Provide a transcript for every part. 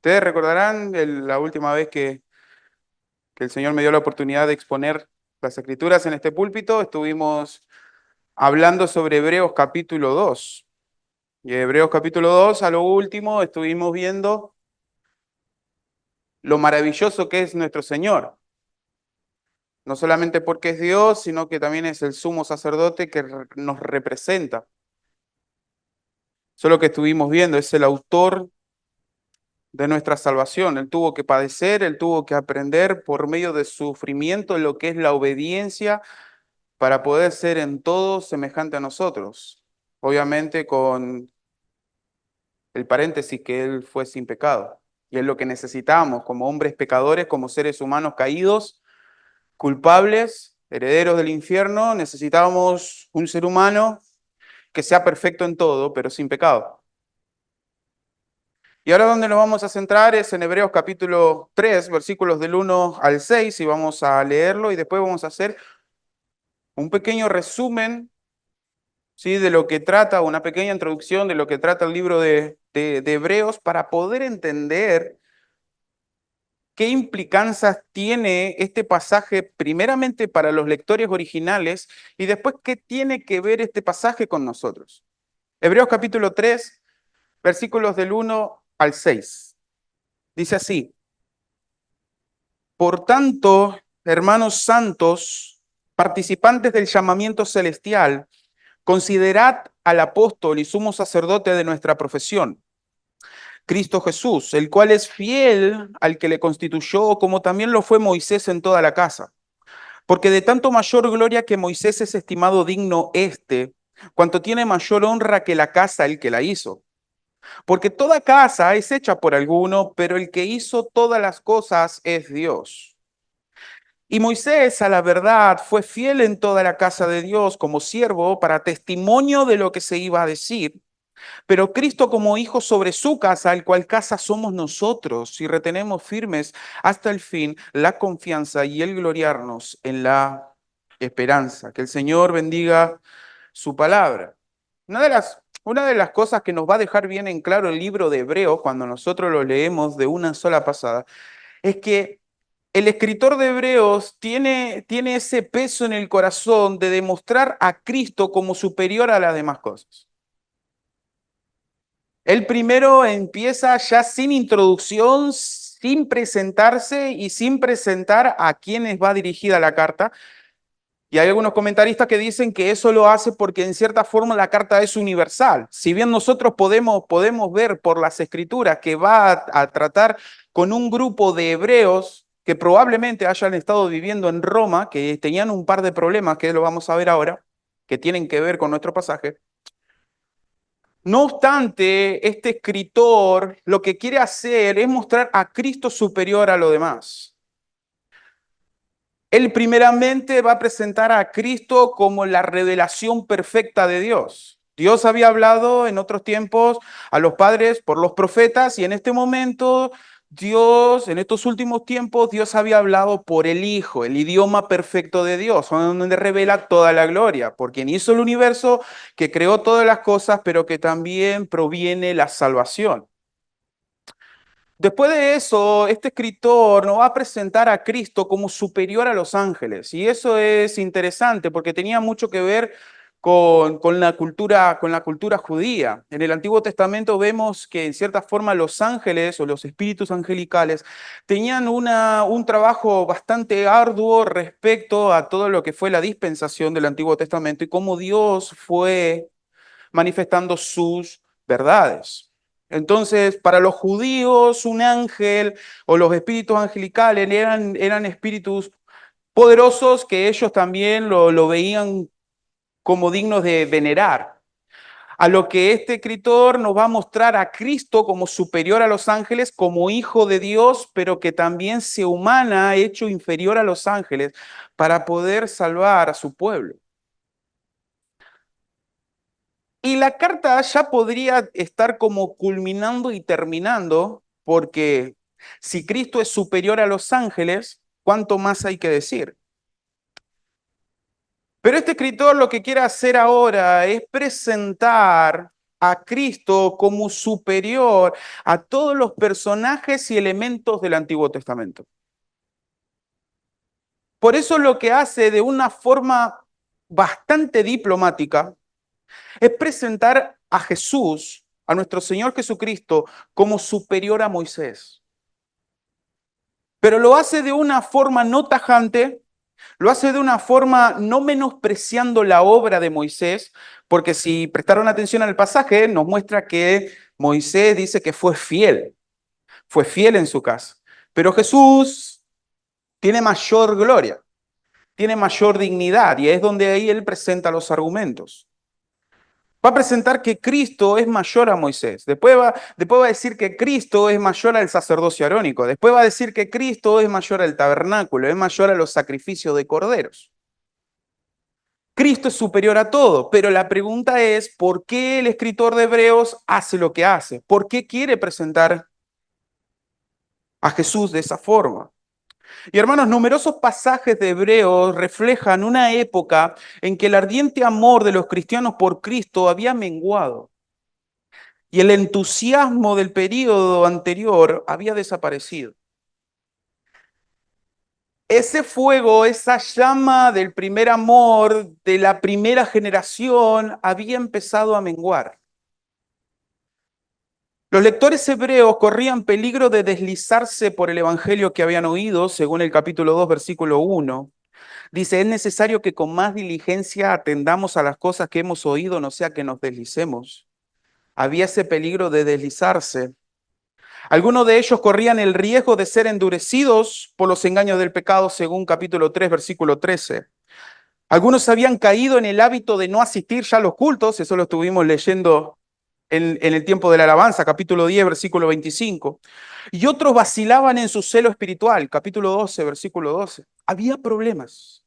Ustedes recordarán la última vez que el Señor me dio la oportunidad de exponer las Escrituras en este púlpito, estuvimos hablando sobre Hebreos capítulo 2. Y Hebreos capítulo 2, a lo último, estuvimos viendo lo maravilloso que es nuestro Señor. No solamente porque es Dios, sino que también es el sumo sacerdote que nos representa. Eso es lo que estuvimos viendo, es el autor de nuestra salvación. Él tuvo que padecer, él tuvo que aprender por medio de sufrimiento lo que es la obediencia para poder ser en todo semejante a nosotros. Obviamente con el paréntesis que él fue sin pecado. Y es lo que necesitamos como hombres pecadores, como seres humanos caídos, culpables, herederos del infierno. Necesitamos un ser humano que sea perfecto en todo, pero sin pecado. Y ahora donde nos vamos a centrar es en Hebreos capítulo 3, versículos del 1 al 6, y vamos a leerlo y después vamos a hacer un pequeño resumen, ¿sí?, de lo que trata, una pequeña introducción de lo que trata el libro de Hebreos para poder entender qué implicancias tiene este pasaje primeramente para los lectores originales y después qué tiene que ver este pasaje con nosotros. Hebreos capítulo 3, versículos del 1 al 6. Dice así: Por tanto, hermanos santos, participantes del llamamiento celestial, considerad al apóstol y sumo sacerdote de nuestra profesión, Cristo Jesús, el cual es fiel al que le constituyó, como también lo fue Moisés en toda la casa. Porque de tanto mayor gloria que Moisés es estimado digno cuanto tiene mayor honra que la casa el que la hizo. Porque toda casa es hecha por alguno, pero el que hizo todas las cosas es Dios. Y Moisés, a la verdad, fue fiel en toda la casa de Dios como siervo para testimonio de lo que se iba a decir, pero Cristo como hijo sobre su casa, el cual casa somos nosotros, si retenemos firmes hasta el fin la confianza y el gloriarnos en la esperanza. Que el Señor bendiga su palabra. Una de las cosas que nos va a dejar bien en claro el libro de Hebreos, cuando nosotros lo leemos de una sola pasada, es que el escritor de Hebreos tiene ese peso en el corazón de demostrar a Cristo como superior a las demás cosas. Él primero empieza ya sin introducción, sin presentarse y sin presentar a quienes va dirigida la carta. Y hay algunos comentaristas que dicen que eso lo hace porque en cierta forma la carta es universal. Si bien nosotros podemos ver por las escrituras que va a tratar con un grupo de hebreos que probablemente hayan estado viviendo en Roma, que tenían un par de problemas, que lo vamos a ver ahora, que tienen que ver con nuestro pasaje. No obstante, este escritor lo que quiere hacer es mostrar a Cristo superior a lo demás. Él primeramente va a presentar a Cristo como la revelación perfecta de Dios. Dios había hablado en otros tiempos a los padres por los profetas y en este momento Dios, en estos últimos tiempos, Dios había hablado por el Hijo, el idioma perfecto de Dios, donde revela toda la gloria, por quien hizo el universo, que creó todas las cosas, pero que también proviene la salvación. Después de eso, este escritor nos va a presentar a Cristo como superior a los ángeles. Y eso es interesante porque tenía mucho que ver con la cultura judía. En el Antiguo Testamento vemos que en cierta forma los ángeles o los espíritus angelicales tenían un trabajo bastante arduo respecto a todo lo que fue la dispensación del Antiguo Testamento y cómo Dios fue manifestando sus verdades. Entonces, para los judíos, un ángel o los espíritus angelicales eran espíritus poderosos que ellos también lo veían como dignos de venerar. A lo que este escritor nos va a mostrar a Cristo como superior a los ángeles, como hijo de Dios, pero que también se humana, hecho inferior a los ángeles, para poder salvar a su pueblo. Y la carta ya podría estar como culminando y terminando, porque si Cristo es superior a los ángeles, ¿cuánto más hay que decir? Pero este escritor lo que quiere hacer ahora es presentar a Cristo como superior a todos los personajes y elementos del Antiguo Testamento. Por eso lo que hace de una forma bastante diplomática es presentar a Jesús, a nuestro Señor Jesucristo, como superior a Moisés. Pero lo hace de una forma no tajante, lo hace de una forma no menospreciando la obra de Moisés, porque si prestaron atención al pasaje, nos muestra que Moisés dice que fue fiel en su casa. Pero Jesús tiene mayor gloria, tiene mayor dignidad, y es donde ahí él presenta los argumentos. Va a presentar que Cristo es mayor a Moisés. Después va a decir que Cristo es mayor al sacerdocio arónico. Después va a decir que Cristo es mayor al tabernáculo, es mayor a los sacrificios de corderos. Cristo es superior a todo, pero la pregunta es, ¿por qué el escritor de Hebreos hace lo que hace? ¿Por qué quiere presentar a Jesús de esa forma? Y hermanos, numerosos pasajes de Hebreos reflejan una época en que el ardiente amor de los cristianos por Cristo había menguado y el entusiasmo del período anterior había desaparecido. Ese fuego, esa llama del primer amor de la primera generación había empezado a menguar. Los lectores hebreos corrían peligro de deslizarse por el evangelio que habían oído, según el capítulo 2, versículo 1. Dice, es necesario que con más diligencia atendamos a las cosas que hemos oído, no sea que nos deslicemos. Había ese peligro de deslizarse. Algunos de ellos corrían el riesgo de ser endurecidos por los engaños del pecado, según capítulo 3, versículo 13. Algunos habían caído en el hábito de no asistir ya a los cultos, eso lo estuvimos leyendo en el tiempo de la alabanza, capítulo 10, versículo 25. Y otros vacilaban en su celo espiritual, capítulo 12, versículo 12. Había problemas.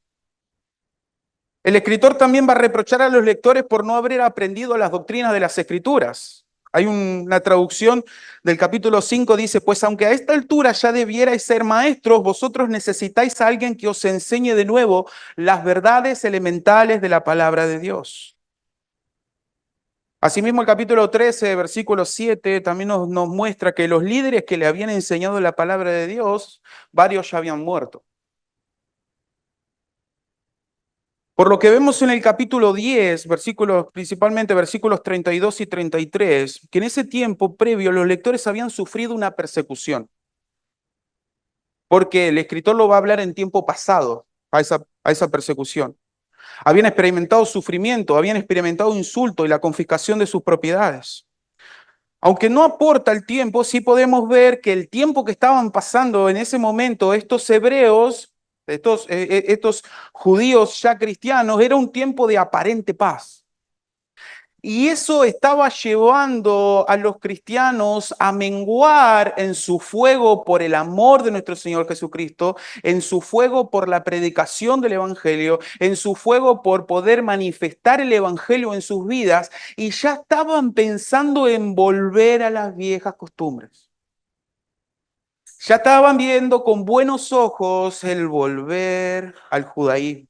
El escritor también va a reprochar a los lectores por no haber aprendido las doctrinas de las Escrituras. Hay una traducción del capítulo 5, dice, pues aunque a esta altura ya debierais ser maestros, vosotros necesitáis a alguien que os enseñe de nuevo las verdades elementales de la palabra de Dios. Asimismo, el capítulo 13, versículo 7, también nos muestra que los líderes que le habían enseñado la palabra de Dios, varios ya habían muerto. Por lo que vemos en el capítulo 10, principalmente versículos 32 y 33, que en ese tiempo previo los lectores habían sufrido una persecución, porque el escritor lo va a hablar en tiempo pasado a esa persecución. Habían experimentado sufrimiento, habían experimentado insulto y la confiscación de sus propiedades. Aunque no aporta el tiempo, sí podemos ver que el tiempo que estaban pasando en ese momento estos hebreos, estos judíos ya cristianos, era un tiempo de aparente paz. Y eso estaba llevando a los cristianos a menguar en su fuego por el amor de nuestro Señor Jesucristo, en su fuego por la predicación del Evangelio, en su fuego por poder manifestar el Evangelio en sus vidas, y ya estaban pensando en volver a las viejas costumbres. Ya estaban viendo con buenos ojos el volver al judaísmo.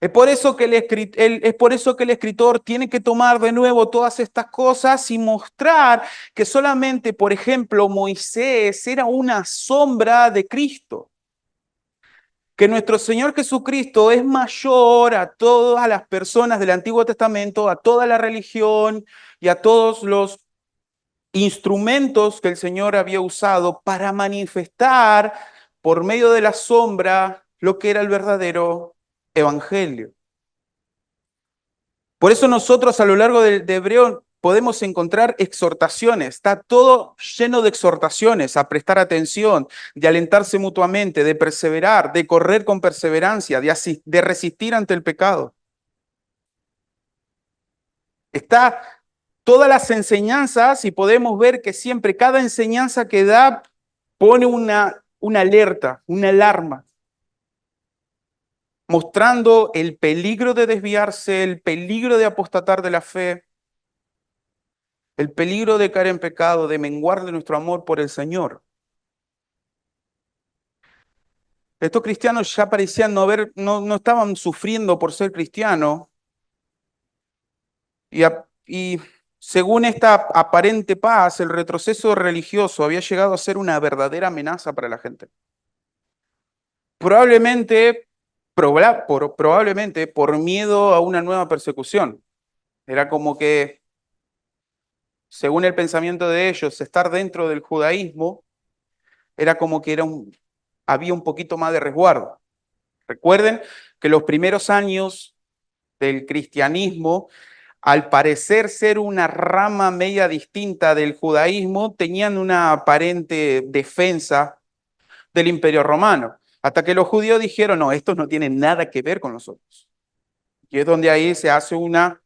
Es por eso que es por eso que el escritor tiene que tomar de nuevo todas estas cosas y mostrar que solamente, por ejemplo, Moisés era una sombra de Cristo. Que nuestro Señor Jesucristo es mayor a todas las personas del Antiguo Testamento, a toda la religión y a todos los instrumentos que el Señor había usado para manifestar por medio de la sombra lo que era el verdadero evangelio. Por eso nosotros a lo largo de Hebreo podemos encontrar exhortaciones. Está todo lleno de exhortaciones a prestar atención, de alentarse mutuamente, de perseverar, de correr con perseverancia, de resistir ante el pecado. Está todas las enseñanzas y podemos ver que siempre cada enseñanza que da pone una alerta, una alarma, mostrando el peligro de desviarse, el peligro de apostatar de la fe, el peligro de caer en pecado, de menguar de nuestro amor por el Señor. Estos cristianos ya parecían no estaban sufriendo por ser cristianos y según esta aparente paz, el retroceso religioso había llegado a ser una verdadera amenaza para la gente. Probablemente, probablemente por miedo a una nueva persecución. Era como que, según el pensamiento de ellos, estar dentro del judaísmo era como que había un poquito más de resguardo. Recuerden que los primeros años del cristianismo, al parecer ser una rama media distinta del judaísmo, tenían una aparente defensa del Imperio Romano, hasta que los judíos dijeron, no, esto no tiene nada que ver con nosotros. Y es donde ahí se hace una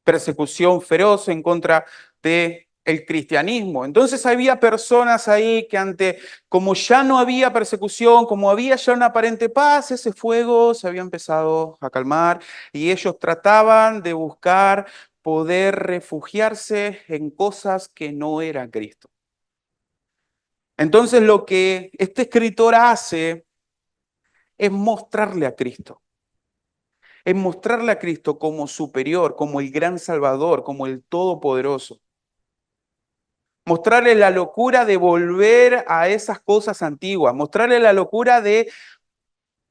persecución feroz en contra de el cristianismo. Entonces había personas ahí que como ya no había persecución, como había ya una aparente paz, ese fuego se había empezado a calmar y ellos trataban de buscar poder refugiarse en cosas que no eran Cristo. Entonces lo que este escritor hace es mostrarle a Cristo. Es mostrarle a Cristo como superior, como el gran Salvador, como el Todopoderoso. Mostrarle la locura de volver a esas cosas antiguas, mostrarle la locura de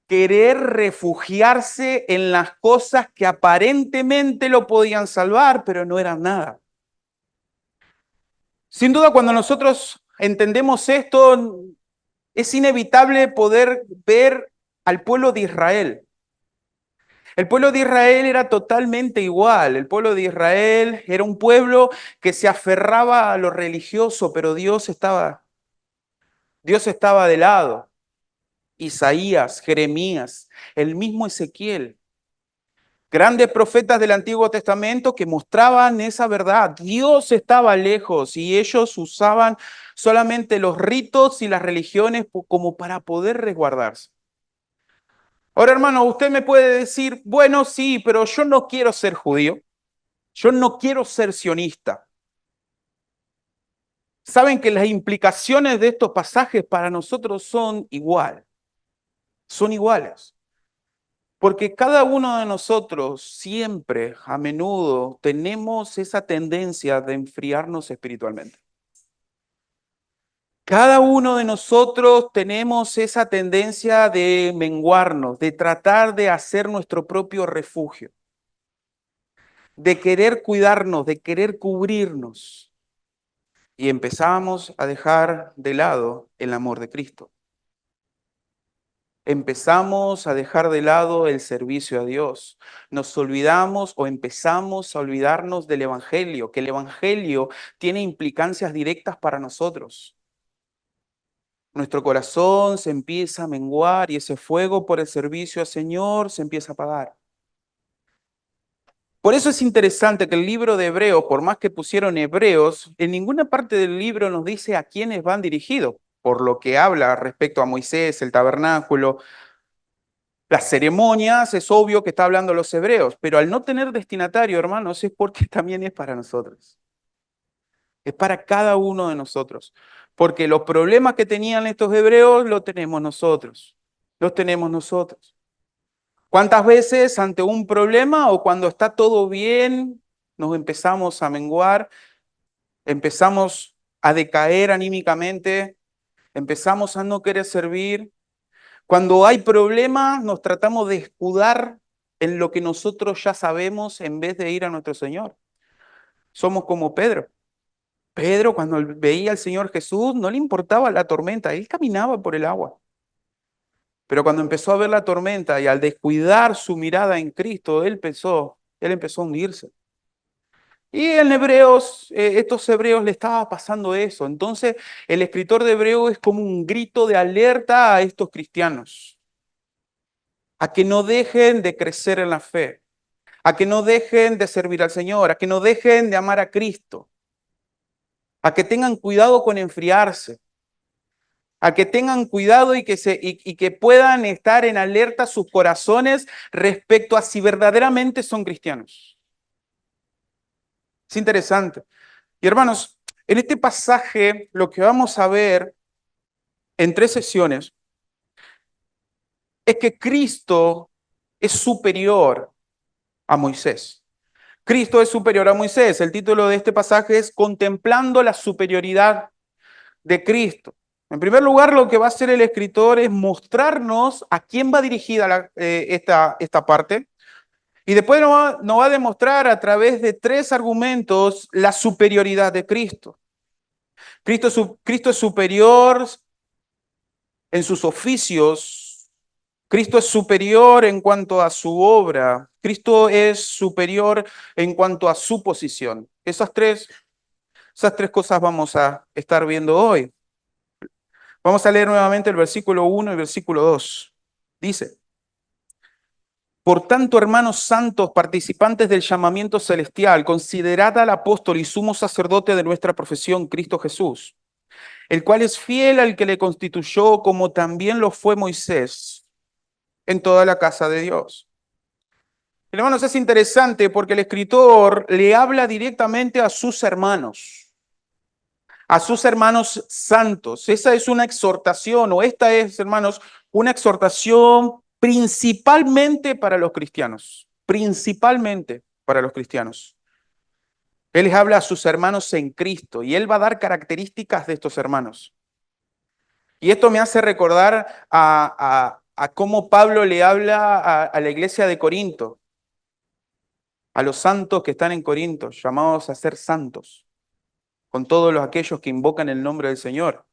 querer refugiarse en las cosas que aparentemente lo podían salvar, pero no eran nada. Sin duda, cuando nosotros entendemos esto, es inevitable poder ver al pueblo de Israel. El pueblo de Israel era totalmente igual. El pueblo de Israel era un pueblo que se aferraba a lo religioso, pero Dios estaba de lado. Isaías, Jeremías, el mismo Ezequiel, grandes profetas del Antiguo Testamento que mostraban esa verdad. Dios estaba lejos y ellos usaban solamente los ritos y las religiones como para poder resguardarse. Ahora, hermano, usted me puede decir, bueno, sí, pero yo no quiero ser judío, yo no quiero ser sionista. Saben que las implicaciones de estos pasajes para nosotros son iguales. Porque cada uno de nosotros siempre, a menudo, tenemos esa tendencia de enfriarnos espiritualmente. Cada uno de nosotros tenemos esa tendencia de menguarnos, de tratar de hacer nuestro propio refugio, de querer cuidarnos, de querer cubrirnos. Y empezamos a dejar de lado el amor de Cristo. Empezamos a dejar de lado el servicio a Dios. Nos olvidamos o empezamos a olvidarnos del Evangelio, que el Evangelio tiene implicancias directas para nosotros. Nuestro corazón se empieza a menguar y ese fuego por el servicio al Señor se empieza a apagar. Por eso es interesante que el libro de Hebreos, por más que pusieron hebreos, en ninguna parte del libro nos dice a quiénes van dirigidos, por lo que habla respecto a Moisés, el tabernáculo, las ceremonias, es obvio que está hablando los hebreos, pero al no tener destinatario, hermanos, es porque también es para nosotros. Es para cada uno de nosotros. Porque los problemas que tenían estos hebreos los tenemos nosotros. Los tenemos nosotros. ¿Cuántas veces ante un problema o cuando está todo bien nos empezamos a menguar, empezamos a decaer anímicamente, empezamos a no querer servir? Cuando hay problemas, nos tratamos de escudar en lo que nosotros ya sabemos en vez de ir a nuestro Señor. Somos como Pedro. Pedro, cuando veía al Señor Jesús, no le importaba la tormenta, él caminaba por el agua. Pero cuando empezó a ver la tormenta y al descuidar su mirada en Cristo, él empezó a hundirse. Y en Hebreos, estos hebreos le estaba pasando eso. Entonces, el escritor de Hebreos es como un grito de alerta a estos cristianos, a que no dejen de crecer en la fe, a que no dejen de servir al Señor, a que no dejen de amar a Cristo, a que tengan cuidado con enfriarse, a que tengan cuidado y que puedan estar en alerta sus corazones respecto a si verdaderamente son cristianos. Es interesante. Y hermanos, en este pasaje lo que vamos a ver en 3 sesiones es que Cristo es superior a Moisés. Cristo es superior a Moisés. El título de este pasaje es Contemplando la superioridad de Cristo. En primer lugar, lo que va a hacer el escritor es mostrarnos a quién va dirigida esta parte. Y después nos va a demostrar a través de tres argumentos la superioridad de Cristo. Cristo es superior en sus oficios. Cristo es superior en cuanto a su obra. Cristo es superior en cuanto a su posición. Esas tres cosas vamos a estar viendo hoy. Vamos a leer nuevamente el versículo 1 y el versículo 2. Dice: Por tanto, hermanos santos, participantes del llamamiento celestial, considerad al apóstol y sumo sacerdote de nuestra profesión, Cristo Jesús, el cual es fiel al que le constituyó, como también lo fue Moisés, en toda la casa de Dios. Hermanos, es interesante porque el escritor le habla directamente a sus hermanos santos. Esa es una exhortación, o esta es, hermanos, una exhortación principalmente para los cristianos, principalmente para los cristianos. Él les habla a sus hermanos en Cristo y él va a dar características de estos hermanos. Y esto me hace recordar a cómo Pablo le habla a la iglesia de Corinto, a los santos que están en Corinto, llamados a ser santos, con todos aquellos que invocan el nombre del Señor.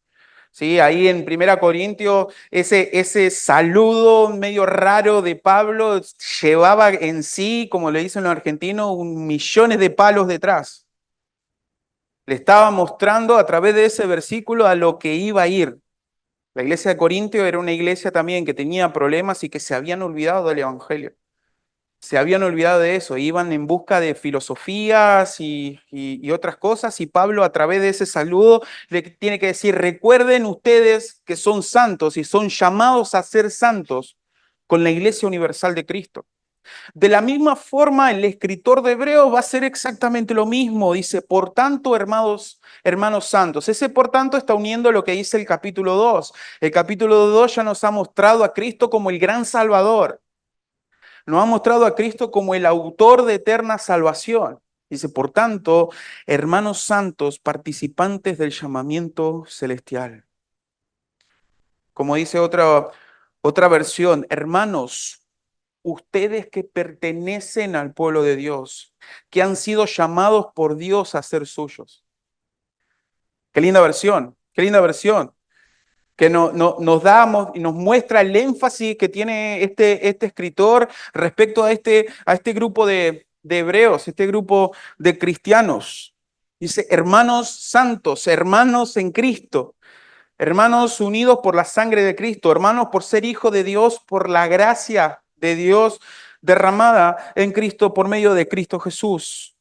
Sí, ahí en 1 Corintios, ese saludo medio raro de Pablo llevaba en sí, como le dicen los argentinos, millones de palos detrás. Le estaba mostrando a través de ese versículo a lo que iba a ir. La iglesia de Corintio era una iglesia también que tenía problemas y que se habían olvidado del Evangelio. Se habían olvidado de eso, iban en busca de filosofías y otras cosas, y Pablo a través de ese saludo le tiene que decir: recuerden ustedes que son santos y son llamados a ser santos con la Iglesia Universal de Cristo. De la misma forma, el escritor de Hebreos va a hacer exactamente lo mismo. Dice: por tanto, hermanos santos. Ese por tanto está uniendo lo que dice el capítulo 2. El capítulo 2 ya nos ha mostrado a Cristo como el gran Salvador. Nos ha mostrado a Cristo como el autor de eterna salvación. Dice: por tanto, hermanos santos, participantes del llamamiento celestial. Como dice otra versión: hermanos, ustedes que pertenecen al pueblo de Dios, que han sido llamados por Dios a ser suyos. Qué linda versión, qué linda versión. Que nos damos y nos muestra el énfasis que tiene este escritor respecto a este grupo de hebreos, este grupo de cristianos. Dice: hermanos santos, hermanos en Cristo, hermanos unidos por la sangre de Cristo, hermanos por ser hijos de Dios, por la gracia de Dios derramada en Cristo por medio de Cristo Jesús.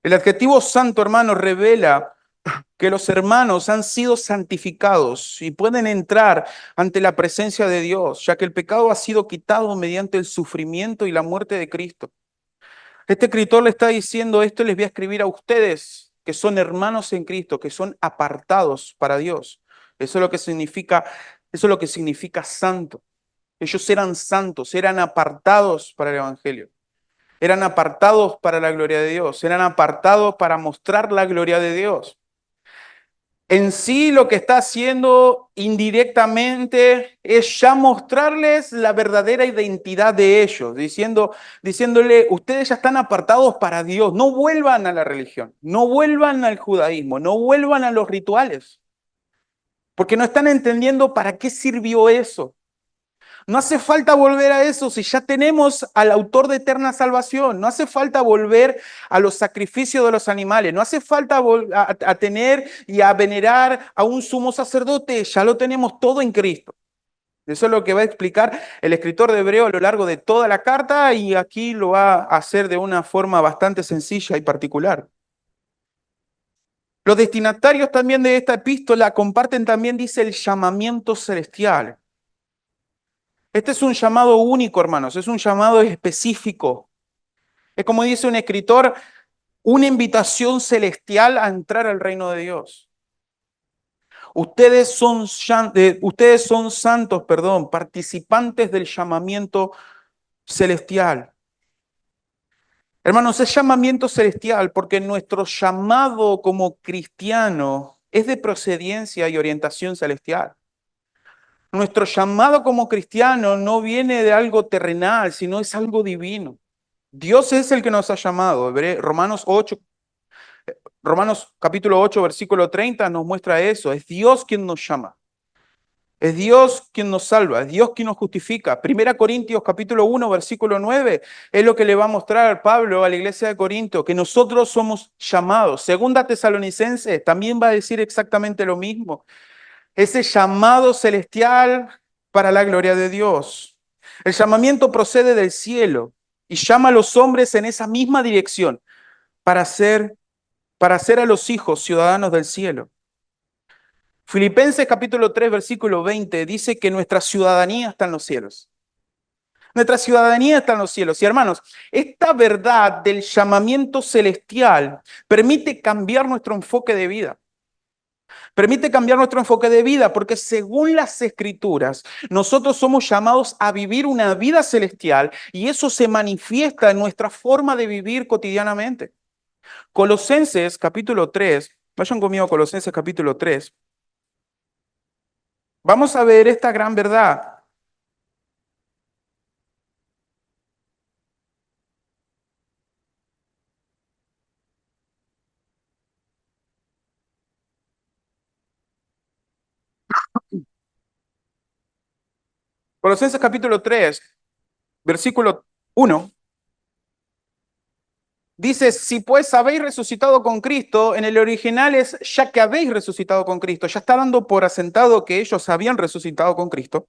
El adjetivo santo, hermano, revela que los hermanos han sido santificados y pueden entrar ante la presencia de Dios, ya que el pecado ha sido quitado mediante el sufrimiento y la muerte de Cristo. Este escritor le está diciendo esto: les voy a escribir a ustedes que son hermanos en Cristo, que son apartados para Dios. Eso es lo que significa santo. Ellos eran santos, eran apartados para el Evangelio. Eran apartados para la gloria de Dios, eran apartados para mostrar la gloria de Dios. En sí, lo que está haciendo indirectamente es ya mostrarles la verdadera identidad de ellos, diciéndole: ustedes ya están apartados para Dios, no vuelvan a la religión, no vuelvan al judaísmo, no vuelvan a los rituales, porque no están entendiendo para qué sirvió eso. No hace falta volver a eso si ya tenemos al autor de eterna salvación. No hace falta volver a los sacrificios de los animales. No hace falta a tener y a venerar a un sumo sacerdote. Ya lo tenemos todo en Cristo. Eso es lo que va a explicar el escritor de Hebreo a lo largo de toda la carta, y aquí lo va a hacer de una forma bastante sencilla y particular. Los destinatarios también de esta epístola comparten también, dice, el llamamiento celestial. Este es un llamado único, hermanos, es un llamado específico. Es, como dice un escritor, una invitación celestial a entrar al reino de Dios. Ustedes son santos, perdón, participantes del llamamiento celestial. Hermanos, es llamamiento celestial porque nuestro llamado como cristiano es de procedencia y orientación celestial. Nuestro llamado como cristiano no viene de algo terrenal, sino es algo divino. Dios es el que nos ha llamado. Romanos capítulo 8, versículo 30 nos muestra eso. Es Dios quien nos llama. Es Dios quien nos salva, es Dios quien nos justifica. Primera Corintios capítulo 1, versículo 9, es lo que le va a mostrar Pablo a la iglesia de Corinto, que nosotros somos llamados. Segunda Tesalonicenses también va a decir exactamente lo mismo. Ese llamado celestial para la gloria de Dios. El llamamiento procede del cielo y llama a los hombres en esa misma dirección para ser a los hijos ciudadanos del cielo. Filipenses capítulo 3, versículo 20 dice que nuestra ciudadanía está en los cielos. Nuestra ciudadanía está en los cielos. Y hermanos, esta verdad del llamamiento celestial permite cambiar nuestro enfoque de vida. Permite cambiar nuestro enfoque de vida porque según las Escrituras, nosotros somos llamados a vivir una vida celestial y eso se manifiesta en nuestra forma de vivir cotidianamente. Colosenses capítulo 3, vayan conmigo a Colosenses capítulo 3. Vamos a ver esta gran verdad. Colosenses capítulo 3, versículo 1, dice, si pues habéis resucitado con Cristo, en el original es ya que habéis resucitado con Cristo, ya está dando por asentado que ellos habían resucitado con Cristo.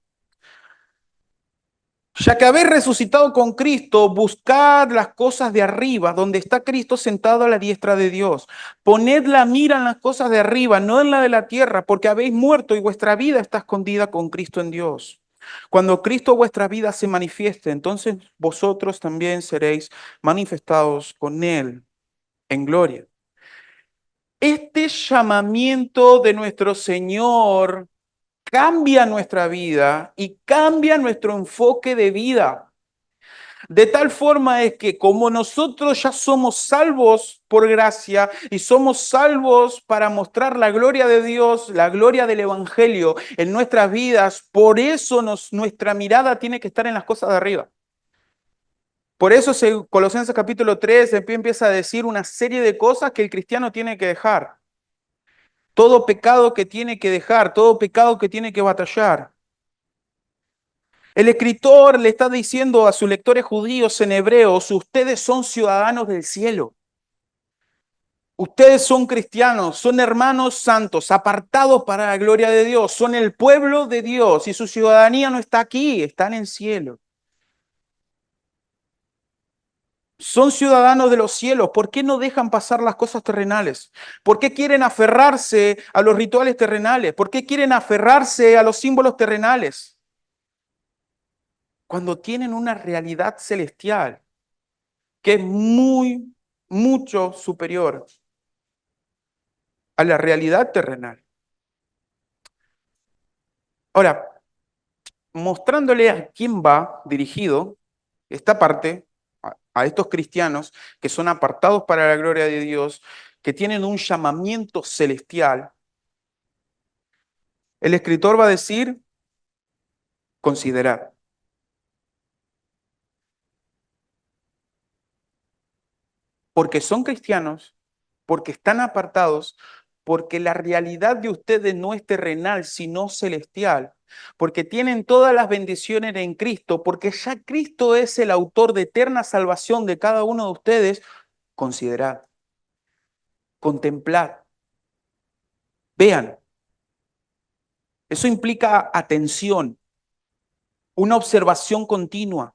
Ya que habéis resucitado con Cristo, buscad las cosas de arriba, donde está Cristo sentado a la diestra de Dios. Poned la mira en las cosas de arriba, no en la de la tierra, porque habéis muerto y vuestra vida está escondida con Cristo en Dios. Cuando Cristo vuestra vida se manifieste, entonces vosotros también seréis manifestados con Él en gloria. Este llamamiento de nuestro Señor cambia nuestra vida y cambia nuestro enfoque de vida. De tal forma es que como nosotros ya somos salvos por gracia y somos salvos para mostrar la gloria de Dios, la gloria del Evangelio en nuestras vidas, por eso nuestra mirada tiene que estar en las cosas de arriba. Por eso Colosenses capítulo 3 empieza a decir una serie de cosas que el cristiano tiene que dejar. Todo pecado que tiene que dejar, todo pecado que tiene que batallar. El escritor le está diciendo a sus lectores judíos en Hebreos, ustedes son ciudadanos del cielo. Ustedes son cristianos, son hermanos santos, apartados para la gloria de Dios, son el pueblo de Dios y su ciudadanía no está aquí, está en el cielo. Son ciudadanos de los cielos. ¿Por qué no dejan pasar las cosas terrenales? ¿Por qué quieren aferrarse a los rituales terrenales? ¿Por qué quieren aferrarse a los símbolos terrenales? Cuando tienen una realidad celestial que es mucho superior a la realidad terrenal. Ahora, mostrándole a quién va dirigido esta parte, a estos cristianos que son apartados para la gloria de Dios, que tienen un llamamiento celestial, el escritor va a decir, considerad. Porque son cristianos, porque están apartados, porque la realidad de ustedes no es terrenal, sino celestial, porque tienen todas las bendiciones en Cristo, porque ya Cristo es el autor de eterna salvación de cada uno de ustedes, considerad, contemplad, vean. Eso implica atención, una observación continua.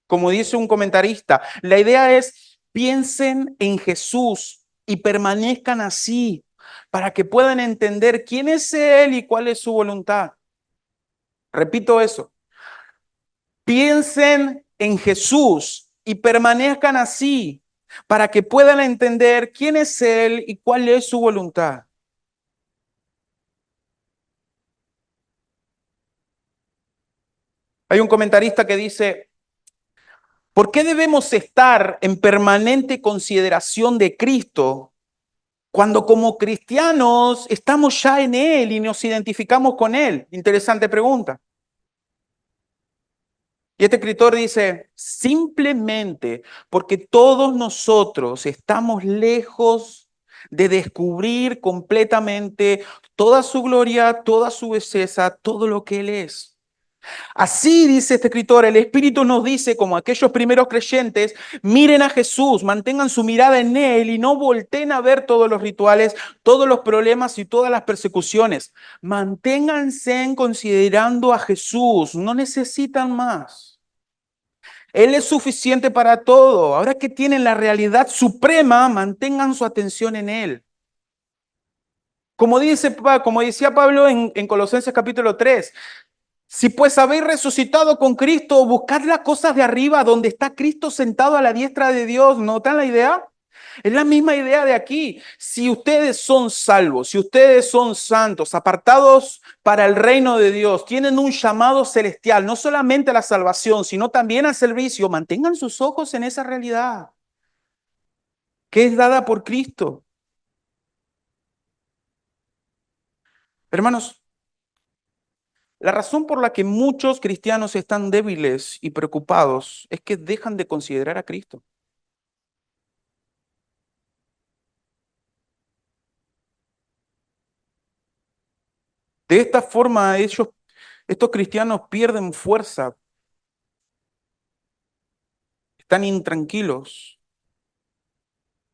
Como dice un comentarista, la idea es piensen en Jesús y permanezcan así para que puedan entender quién es Él y cuál es su voluntad. Repito eso. Piensen en Jesús y permanezcan así para que puedan entender quién es Él y cuál es su voluntad. Hay un comentarista que dice, ¿por qué debemos estar en permanente consideración de Cristo cuando como cristianos estamos ya en Él y nos identificamos con Él? Interesante pregunta. Y este escritor dice, simplemente porque todos nosotros estamos lejos de descubrir completamente toda su gloria, toda su belleza, todo lo que Él es. Así dice este escritor, el Espíritu nos dice, como aquellos primeros creyentes, miren a Jesús, mantengan su mirada en Él y no volteen a ver todos los rituales, todos los problemas y todas las persecuciones. Manténganse considerando a Jesús, no necesitan más. Él es suficiente para todo. Ahora que tienen la realidad suprema, mantengan su atención en Él. Como decía Pablo en Colosenses capítulo 3, si pues habéis resucitado con Cristo, buscad las cosas de arriba, donde está Cristo sentado a la diestra de Dios. ¿Notan la idea? Es la misma idea de aquí. Si ustedes son salvos, si ustedes son santos, apartados para el reino de Dios, tienen un llamado celestial, no solamente a la salvación, sino también al servicio, mantengan sus ojos en esa realidad que es dada por Cristo. Hermanos, la razón por la que muchos cristianos están débiles y preocupados es que dejan de considerar a Cristo. De esta forma, estos cristianos pierden fuerza, están intranquilos,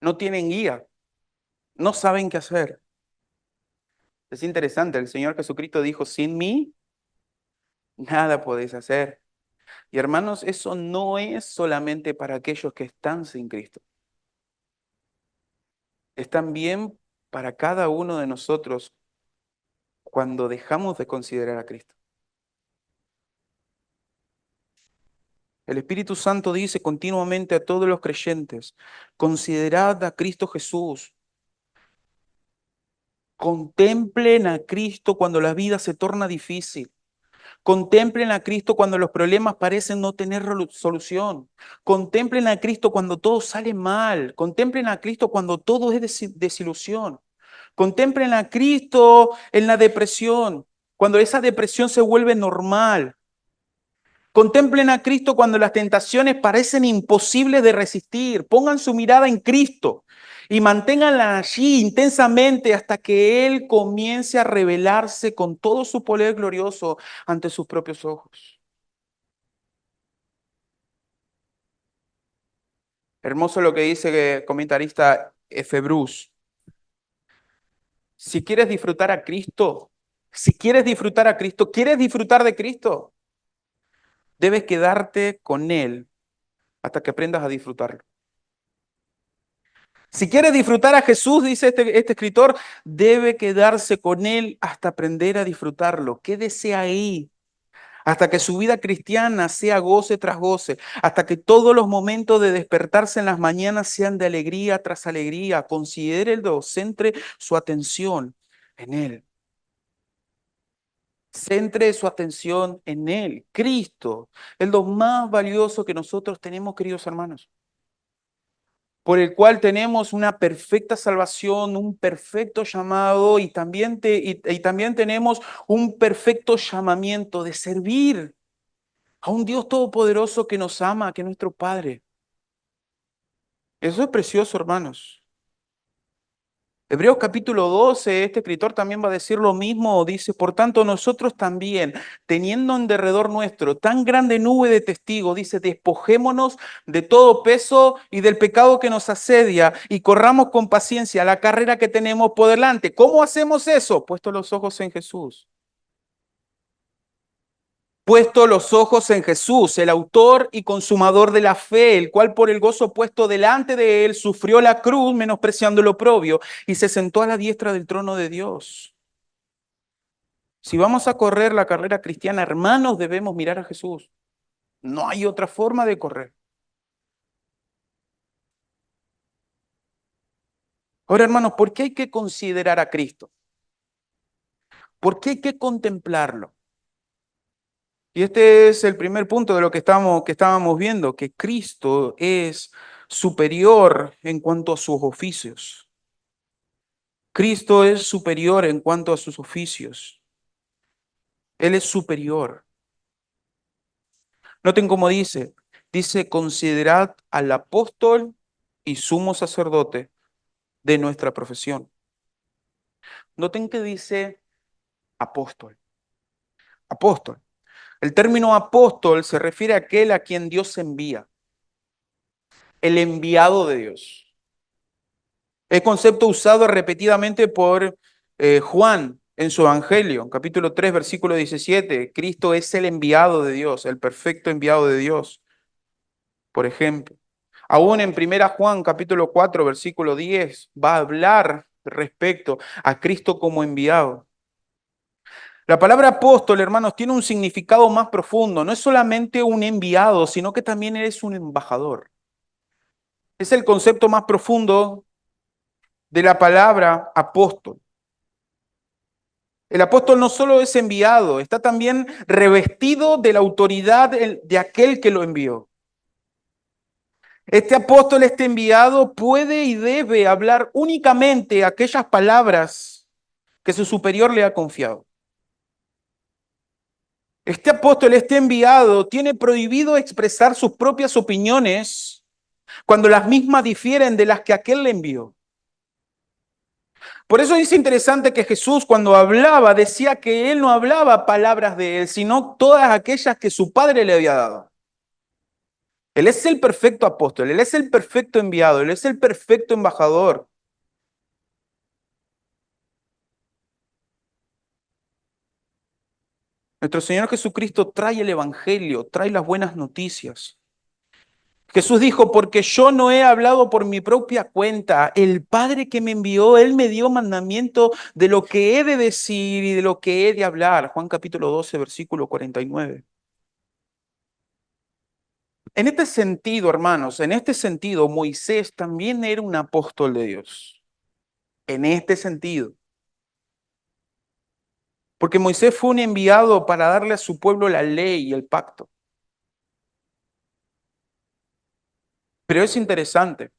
no tienen guía, no saben qué hacer. Es interesante, el Señor Jesucristo dijo, sin mí, nada podéis hacer. Y hermanos, eso no es solamente para aquellos que están sin Cristo. Es también para cada uno de nosotros cuando dejamos de considerar a Cristo. El Espíritu Santo dice continuamente a todos los creyentes, considerad a Cristo Jesús. Contemplen a Cristo cuando la vida se torna difícil. Contemplen a Cristo cuando los problemas parecen no tener solución. Contemplen a Cristo cuando todo sale mal. Contemplen a Cristo cuando todo es desilusión. Contemplen a Cristo en la depresión, cuando esa depresión se vuelve normal. Contemplen a Cristo cuando las tentaciones parecen imposibles de resistir. Pongan su mirada en Cristo y manténganla allí intensamente hasta que Él comience a revelarse con todo su poder glorioso ante sus propios ojos. Hermoso lo que dice el comentarista F. Bruce. Si quieres disfrutar a Cristo, si quieres disfrutar a Cristo, quieres disfrutar de Cristo, debes quedarte con Él hasta que aprendas a disfrutarlo. Si quiere disfrutar a Jesús, dice este escritor, debe quedarse con Él hasta aprender a disfrutarlo. Quédese ahí, hasta que su vida cristiana sea goce tras goce, hasta que todos los momentos de despertarse en las mañanas sean de alegría tras alegría. Considérelo, centre su atención en Él. Centre su atención en Él. Cristo es lo más valioso que nosotros tenemos, queridos hermanos, por el cual tenemos una perfecta salvación, un perfecto llamado y también tenemos un perfecto llamamiento de servir a un Dios todopoderoso que nos ama, que es nuestro Padre. Eso es precioso, hermanos. Hebreos capítulo 12, este escritor también va a decir lo mismo, dice, por tanto nosotros también, teniendo en derredor nuestro tan grande nube de testigos, dice, despojémonos de todo peso y del pecado que nos asedia y corramos con paciencia la carrera que tenemos por delante. ¿Cómo hacemos eso? Puesto los ojos en Jesús. Puesto los ojos en Jesús, el autor y consumador de la fe, el cual por el gozo puesto delante de él sufrió la cruz, menospreciando lo oprobio, y se sentó a la diestra del trono de Dios. Si vamos a correr la carrera cristiana, hermanos, debemos mirar a Jesús. No hay otra forma de correr. Ahora, hermanos, ¿por qué hay que considerar a Cristo? ¿Por qué hay que contemplarlo? Y este es el primer punto de lo que estábamos viendo, que Cristo es superior en cuanto a sus oficios. Cristo es superior en cuanto a sus oficios. Él es superior. Noten cómo dice, considerad al apóstol y sumo sacerdote de nuestra profesión. Noten que dice apóstol. Apóstol. El término apóstol se refiere a aquel a quien Dios envía, el enviado de Dios. El concepto usado repetidamente por Juan en su Evangelio, capítulo 3, versículo 17. Cristo es el enviado de Dios, el perfecto enviado de Dios, por ejemplo. Aún en primera Juan, capítulo 4, versículo 10, va a hablar respecto a Cristo como enviado. La palabra apóstol, hermanos, tiene un significado más profundo. No es solamente un enviado, sino que también eres un embajador. Es el concepto más profundo de la palabra apóstol. El apóstol no solo es enviado, está también revestido de la autoridad de aquel que lo envió. Este apóstol, este enviado, puede y debe hablar únicamente aquellas palabras que su superior le ha confiado. Este apóstol, este enviado, tiene prohibido expresar sus propias opiniones cuando las mismas difieren de las que aquel le envió. Por eso es interesante que Jesús cuando hablaba decía que él no hablaba palabras de él, sino todas aquellas que su Padre le había dado. Él es el perfecto apóstol, él es el perfecto enviado, él es el perfecto embajador. Nuestro Señor Jesucristo trae el Evangelio, trae las buenas noticias. Jesús dijo, porque yo no he hablado por mi propia cuenta. El Padre que me envió, Él me dio mandamiento de lo que he de decir y de lo que he de hablar. Juan capítulo 12, versículo 49. En este sentido, hermanos, en este sentido, Moisés también era un apóstol de Dios. En este sentido. Porque Moisés fue un enviado para darle a su pueblo la ley y el pacto. Pero es interesante,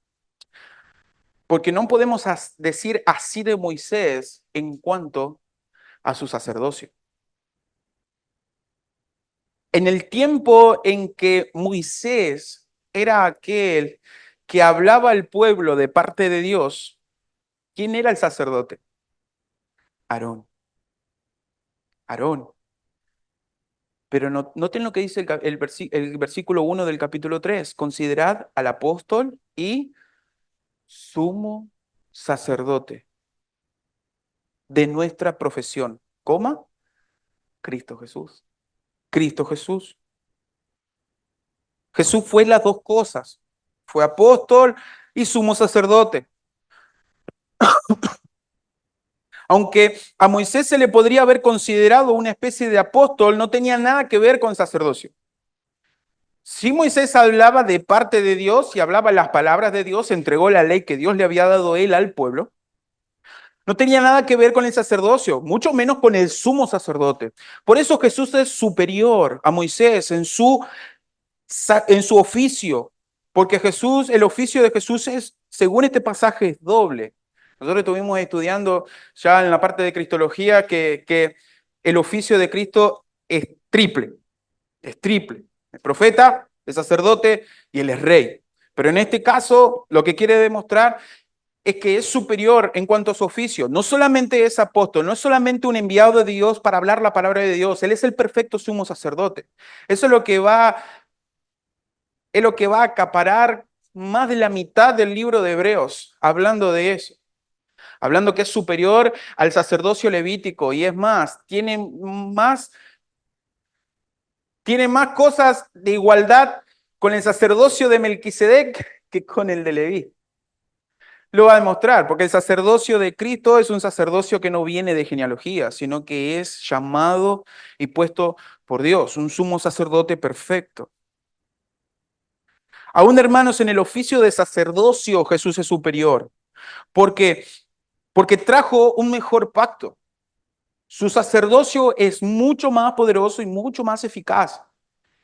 porque no podemos decir así de Moisés en cuanto a su sacerdocio. En el tiempo en que Moisés era aquel que hablaba al pueblo de parte de Dios, ¿quién era el sacerdote? Aarón. Aarón. Pero noten lo que dice el versículo 1 del capítulo 3. Considerad al apóstol y sumo sacerdote de nuestra profesión. ¿Coma? Cristo Jesús. Cristo Jesús. Jesús fue las dos cosas. Fue apóstol y sumo sacerdote. Aunque a Moisés se le podría haber considerado una especie de apóstol, no tenía nada que ver con sacerdocio. Si Moisés hablaba de parte de Dios y hablaba las palabras de Dios, entregó la ley que Dios le había dado él al pueblo, no tenía nada que ver con el sacerdocio, mucho menos con el sumo sacerdote. Por eso Jesús es superior a Moisés en su oficio, porque Jesús, el oficio de Jesús es, según este pasaje, es doble. Nosotros estuvimos estudiando ya en la parte de Cristología que el oficio de Cristo es triple, es triple. El profeta, el sacerdote y él es rey. Pero en este caso, lo que quiere demostrar es que es superior en cuanto a su oficio. No solamente es apóstol, no es solamente un enviado de Dios para hablar la palabra de Dios, él es el perfecto sumo sacerdote. Eso es lo que va a acaparar más de la mitad del libro de Hebreos, hablando de eso, hablando que es superior al sacerdocio levítico y es más, tiene más cosas de igualdad con el sacerdocio de Melquisedec que con el de Leví. Lo va a demostrar, porque el sacerdocio de Cristo es un sacerdocio que no viene de genealogía, sino que es llamado y puesto por Dios, un sumo sacerdote perfecto. Aún, hermanos, en el oficio de sacerdocio Jesús es superior, porque, porque trajo un mejor pacto. Su sacerdocio es mucho más poderoso y mucho más eficaz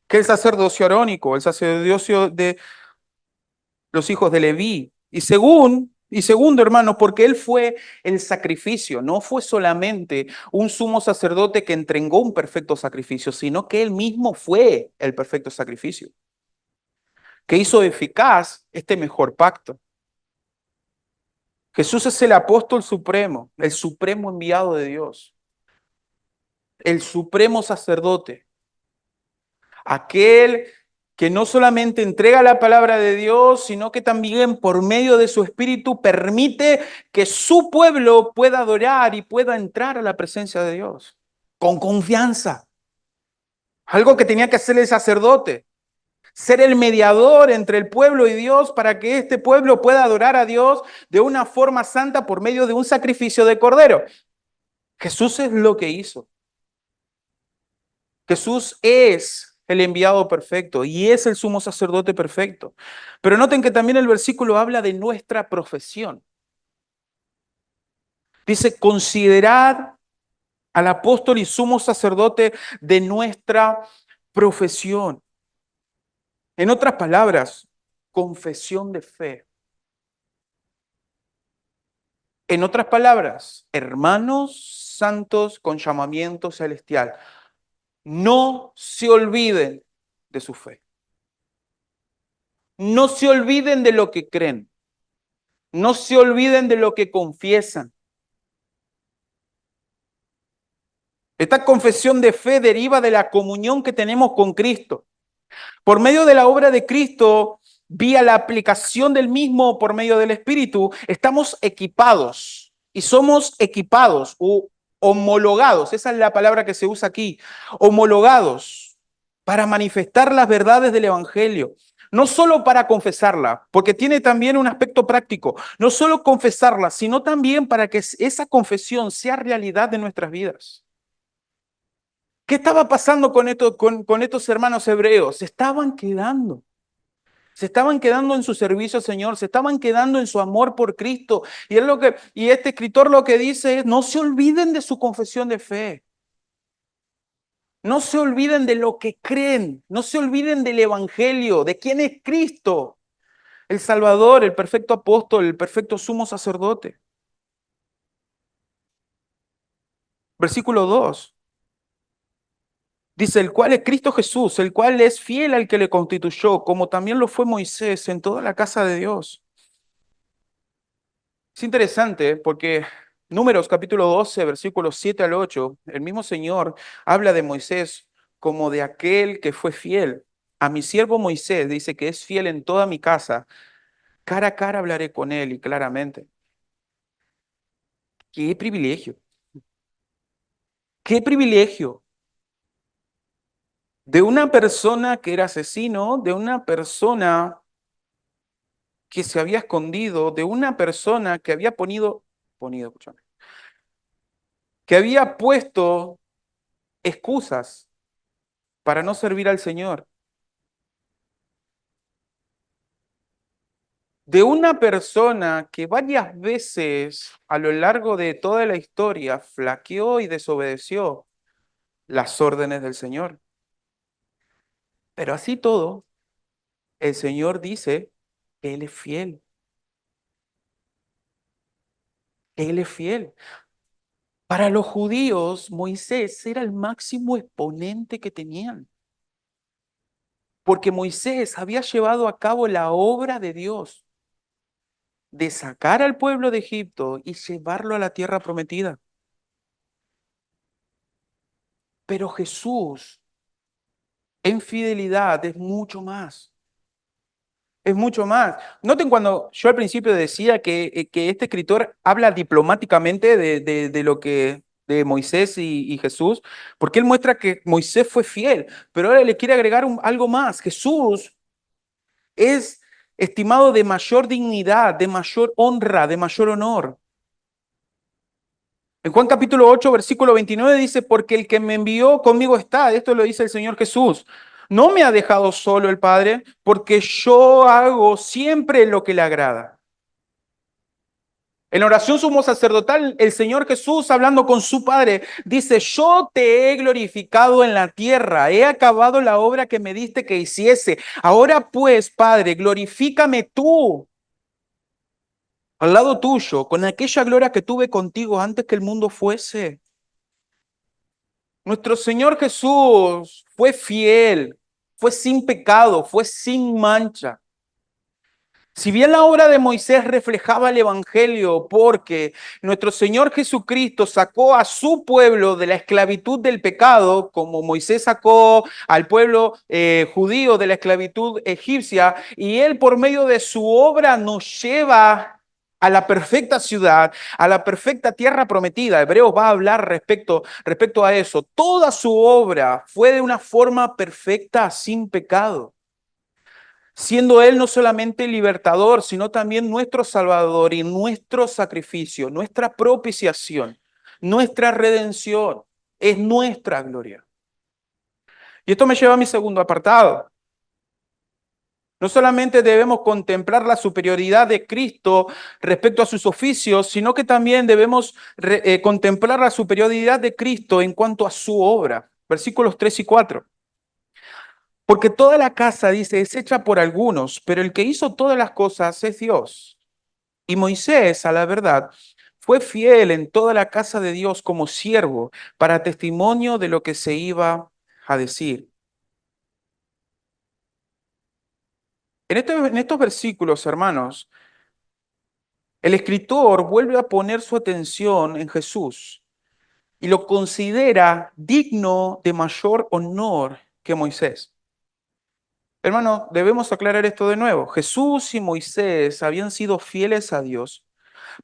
que el sacerdocio arónico, el sacerdocio de los hijos de Leví. Y segundo, hermanos, porque él fue el sacrificio, no fue solamente un sumo sacerdote que entregó un perfecto sacrificio, sino que él mismo fue el perfecto sacrificio, que hizo eficaz este mejor pacto. Jesús es el apóstol supremo, el supremo enviado de Dios, el supremo sacerdote, aquel que no solamente entrega la palabra de Dios, sino que también por medio de su espíritu permite que su pueblo pueda adorar y pueda entrar a la presencia de Dios con confianza. Algo que tenía que hacer el sacerdote, ser el mediador entre el pueblo y Dios para que este pueblo pueda adorar a Dios de una forma santa por medio de un sacrificio de cordero. Jesús es lo que hizo. Jesús es el enviado perfecto y es el sumo sacerdote perfecto. Pero noten que también el versículo habla de nuestra profesión. Dice, considerad al apóstol y sumo sacerdote de nuestra profesión. En otras palabras, confesión de fe. En otras palabras, hermanos santos con llamamiento celestial, no se olviden de su fe. No se olviden de lo que creen. No se olviden de lo que confiesan. Esta confesión de fe deriva de la comunión que tenemos con Cristo. Por medio de la obra de Cristo, vía la aplicación del mismo por medio del Espíritu, estamos equipados y somos equipados o homologados. Esa es la palabra que se usa aquí. Homologados para manifestar las verdades del Evangelio. No solo para confesarla, porque tiene también un aspecto práctico. No solo confesarla, sino también para que esa confesión sea realidad de nuestras vidas. ¿Qué estaba pasando con estos hermanos hebreos? Se estaban quedando en su servicio al Señor, se estaban quedando en su amor por Cristo. Y este escritor lo que dice es, no se olviden de su confesión de fe. No se olviden de lo que creen, no se olviden del Evangelio, de quién es Cristo, el Salvador, el perfecto apóstol, el perfecto sumo sacerdote. Versículo 2. Dice, el cual es Cristo Jesús, el cual es fiel al que le constituyó, como también lo fue Moisés en toda la casa de Dios. Es interesante porque Números capítulo 12, versículos 7 al 8, el mismo Señor habla de Moisés como de aquel que fue fiel. A mi siervo Moisés dice que es fiel en toda mi casa. Cara a cara hablaré con él y claramente. ¡Qué privilegio! ¡Qué privilegio! De una persona que era asesino, de una persona que se había escondido, de una persona que había escúchame, que había puesto excusas para no servir al Señor. De una persona que varias veces a lo largo de toda la historia flaqueó y desobedeció las órdenes del Señor. Pero así todo, el Señor dice que Él es fiel, que Él es fiel. Para los judíos, Moisés era el máximo exponente que tenían, porque Moisés había llevado a cabo la obra de Dios de sacar al pueblo de Egipto y llevarlo a la tierra prometida. Pero Jesús en fidelidad es mucho más. Es mucho más. Noten cuando yo al principio decía que este escritor habla diplomáticamente de lo que de Moisés y Jesús, porque él muestra que Moisés fue fiel, pero ahora le quiere agregar algo más. Jesús es estimado de mayor dignidad, de mayor honra, de mayor honor. En Juan capítulo 8, versículo 29 dice, porque el que me envió conmigo está. Esto lo dice el Señor Jesús. No me ha dejado solo el Padre, porque yo hago siempre lo que le agrada. En la oración sumo sacerdotal, el Señor Jesús, hablando con su Padre, dice: yo te he glorificado en la tierra, he acabado la obra que me diste que hiciese. Ahora pues, Padre, glorifícame tú al lado tuyo, con aquella gloria que tuve contigo antes que el mundo fuese. Nuestro Señor Jesús fue fiel, fue sin pecado, fue sin mancha. Si bien la obra de Moisés reflejaba el Evangelio, porque nuestro Señor Jesucristo sacó a su pueblo de la esclavitud del pecado, como Moisés sacó al pueblo judío de la esclavitud egipcia, y Él por medio de su obra nos lleva a la perfecta ciudad, a la perfecta tierra prometida. Hebreos va a hablar respecto a eso. Toda su obra fue de una forma perfecta, sin pecado, siendo Él no solamente libertador, sino también nuestro Salvador y nuestro sacrificio, nuestra propiciación, nuestra redención, es nuestra gloria. Y esto me lleva a mi segundo apartado. No solamente debemos contemplar la superioridad de Cristo respecto a sus oficios, sino que también debemos contemplar la superioridad de Cristo en cuanto a su obra. Versículos 3 y 4. Porque toda la casa, dice, es hecha por algunos, pero el que hizo todas las cosas es Dios. Y Moisés, a la verdad, fue fiel en toda la casa de Dios como siervo para testimonio de lo que se iba a decir. En estos versículos, hermanos, el escritor vuelve a poner su atención en Jesús y lo considera digno de mayor honor que Moisés. Hermano, debemos aclarar esto de nuevo. Jesús y Moisés habían sido fieles a Dios,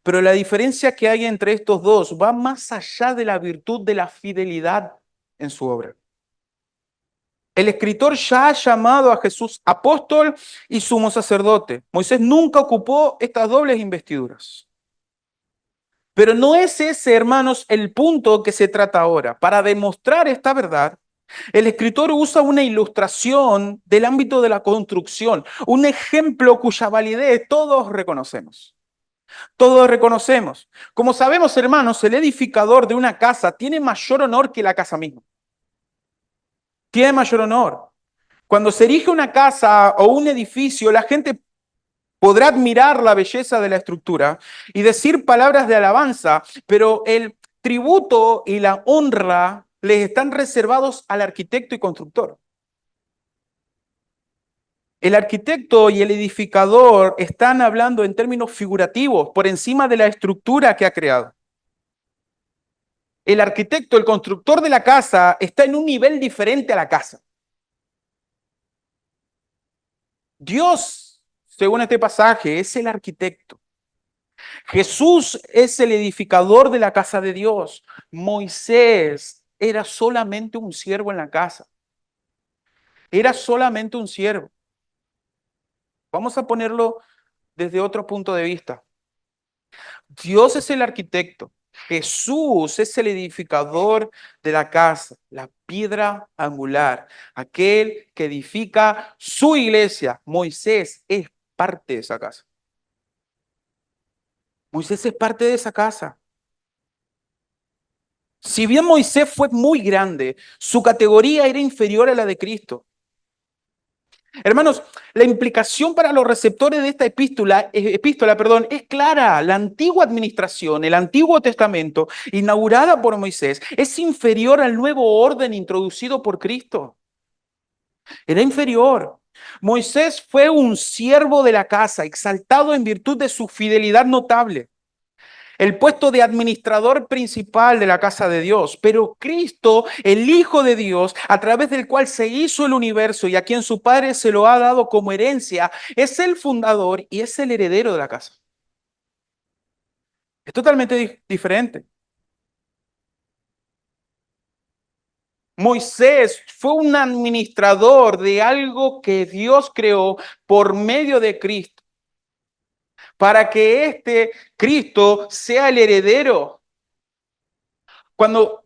pero la diferencia que hay entre estos dos va más allá de la virtud de la fidelidad en su obra. El escritor ya ha llamado a Jesús apóstol y sumo sacerdote. Moisés nunca ocupó estas dobles investiduras. Pero no es ese, hermanos, el punto que se trata ahora. Para demostrar esta verdad, el escritor usa una ilustración del ámbito de la construcción, un ejemplo cuya validez todos reconocemos. Todos reconocemos. Como sabemos, hermanos, el edificador de una casa tiene mayor honor que la casa misma. Tiene mayor honor. Cuando se erige una casa o un edificio, la gente podrá admirar la belleza de la estructura y decir palabras de alabanza, pero el tributo y la honra les están reservados al arquitecto y constructor. El arquitecto y el edificador están hablando en términos figurativos por encima de la estructura que ha creado. El arquitecto, el constructor de la casa, está en un nivel diferente a la casa. Dios, según este pasaje, es el arquitecto. Jesús es el edificador de la casa de Dios. Moisés era solamente un siervo en la casa. Era solamente un siervo. Vamos a ponerlo desde otro punto de vista. Dios es el arquitecto. Jesús es el edificador de la casa, la piedra angular, aquel que edifica su iglesia. Moisés es parte de esa casa. Moisés es parte de esa casa. Si bien Moisés fue muy grande, su categoría era inferior a la de Cristo. Hermanos, la implicación para los receptores de esta epístola, es clara. La antigua administración, el Antiguo Testamento, inaugurada por Moisés, es inferior al nuevo orden introducido por Cristo. Era inferior. Moisés fue un siervo de la casa, exaltado en virtud de su fidelidad notable, el puesto de administrador principal de la casa de Dios. Pero Cristo, el Hijo de Dios, a través del cual se hizo el universo y a quien su Padre se lo ha dado como herencia, es el fundador y es el heredero de la casa. Es totalmente diferente. Moisés fue un administrador de algo que Dios creó por medio de Cristo, para que este Cristo sea el heredero. Cuando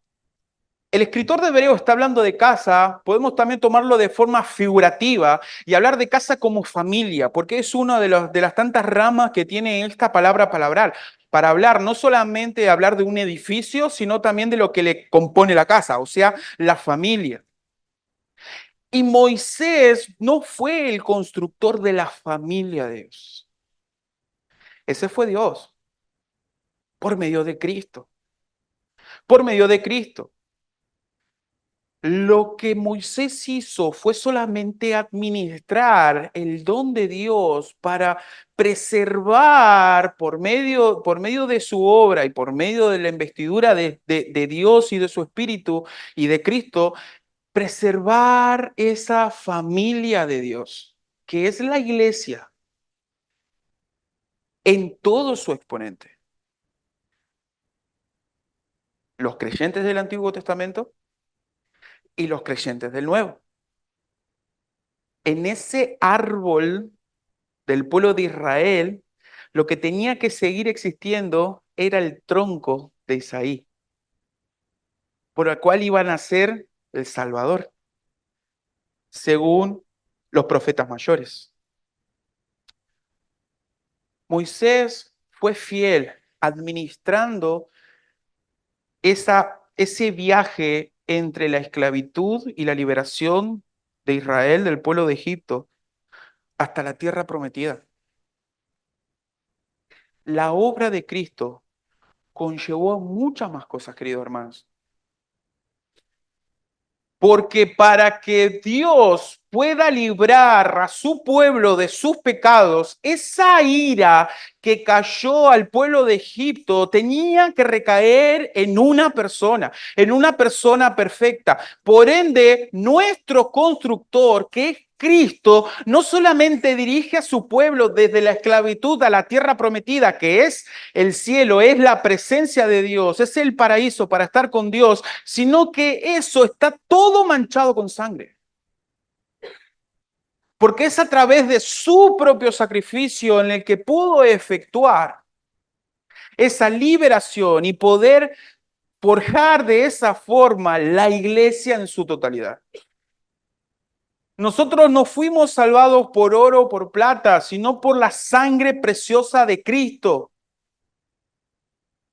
el escritor de Hebreos está hablando de casa, podemos también tomarlo de forma figurativa y hablar de casa como familia, porque es una de las tantas ramas que tiene esta palabra palabral. para hablar, no solamente hablar de un edificio, sino también de lo que le compone la casa, o sea, la familia. Y Moisés no fue el constructor de la familia de Dios. Ese fue Dios, por medio de Cristo. Por medio de Cristo. Lo que Moisés hizo fue solamente administrar el don de Dios para preservar por medio de su obra y por medio de la investidura de Dios y de su Espíritu y de Cristo, preservar esa familia de Dios, que es la iglesia, en todo su exponente. Los creyentes del Antiguo Testamento y los creyentes del Nuevo. En ese árbol del pueblo de Israel, lo que tenía que seguir existiendo era el tronco de Isaí, por el cual iba a nacer el Salvador, según los profetas mayores. Moisés fue fiel administrando ese viaje entre la esclavitud y la liberación de Israel, del pueblo de Egipto, hasta la tierra prometida. La obra de Cristo conllevó muchas más cosas, queridos hermanos. Porque para que Dios pueda librar a su pueblo de sus pecados, esa ira que cayó al pueblo de Egipto tenía que recaer en una persona perfecta. Por ende, nuestro constructor, que es Cristo, no solamente dirige a su pueblo desde la esclavitud a la tierra prometida, que es el cielo, es la presencia de Dios, es el paraíso para estar con Dios, sino que eso está todo manchado con sangre. Porque es a través de su propio sacrificio en el que pudo efectuar esa liberación y poder forjar de esa forma la iglesia en su totalidad. Nosotros no fuimos salvados por oro o por plata, sino por la sangre preciosa de Cristo,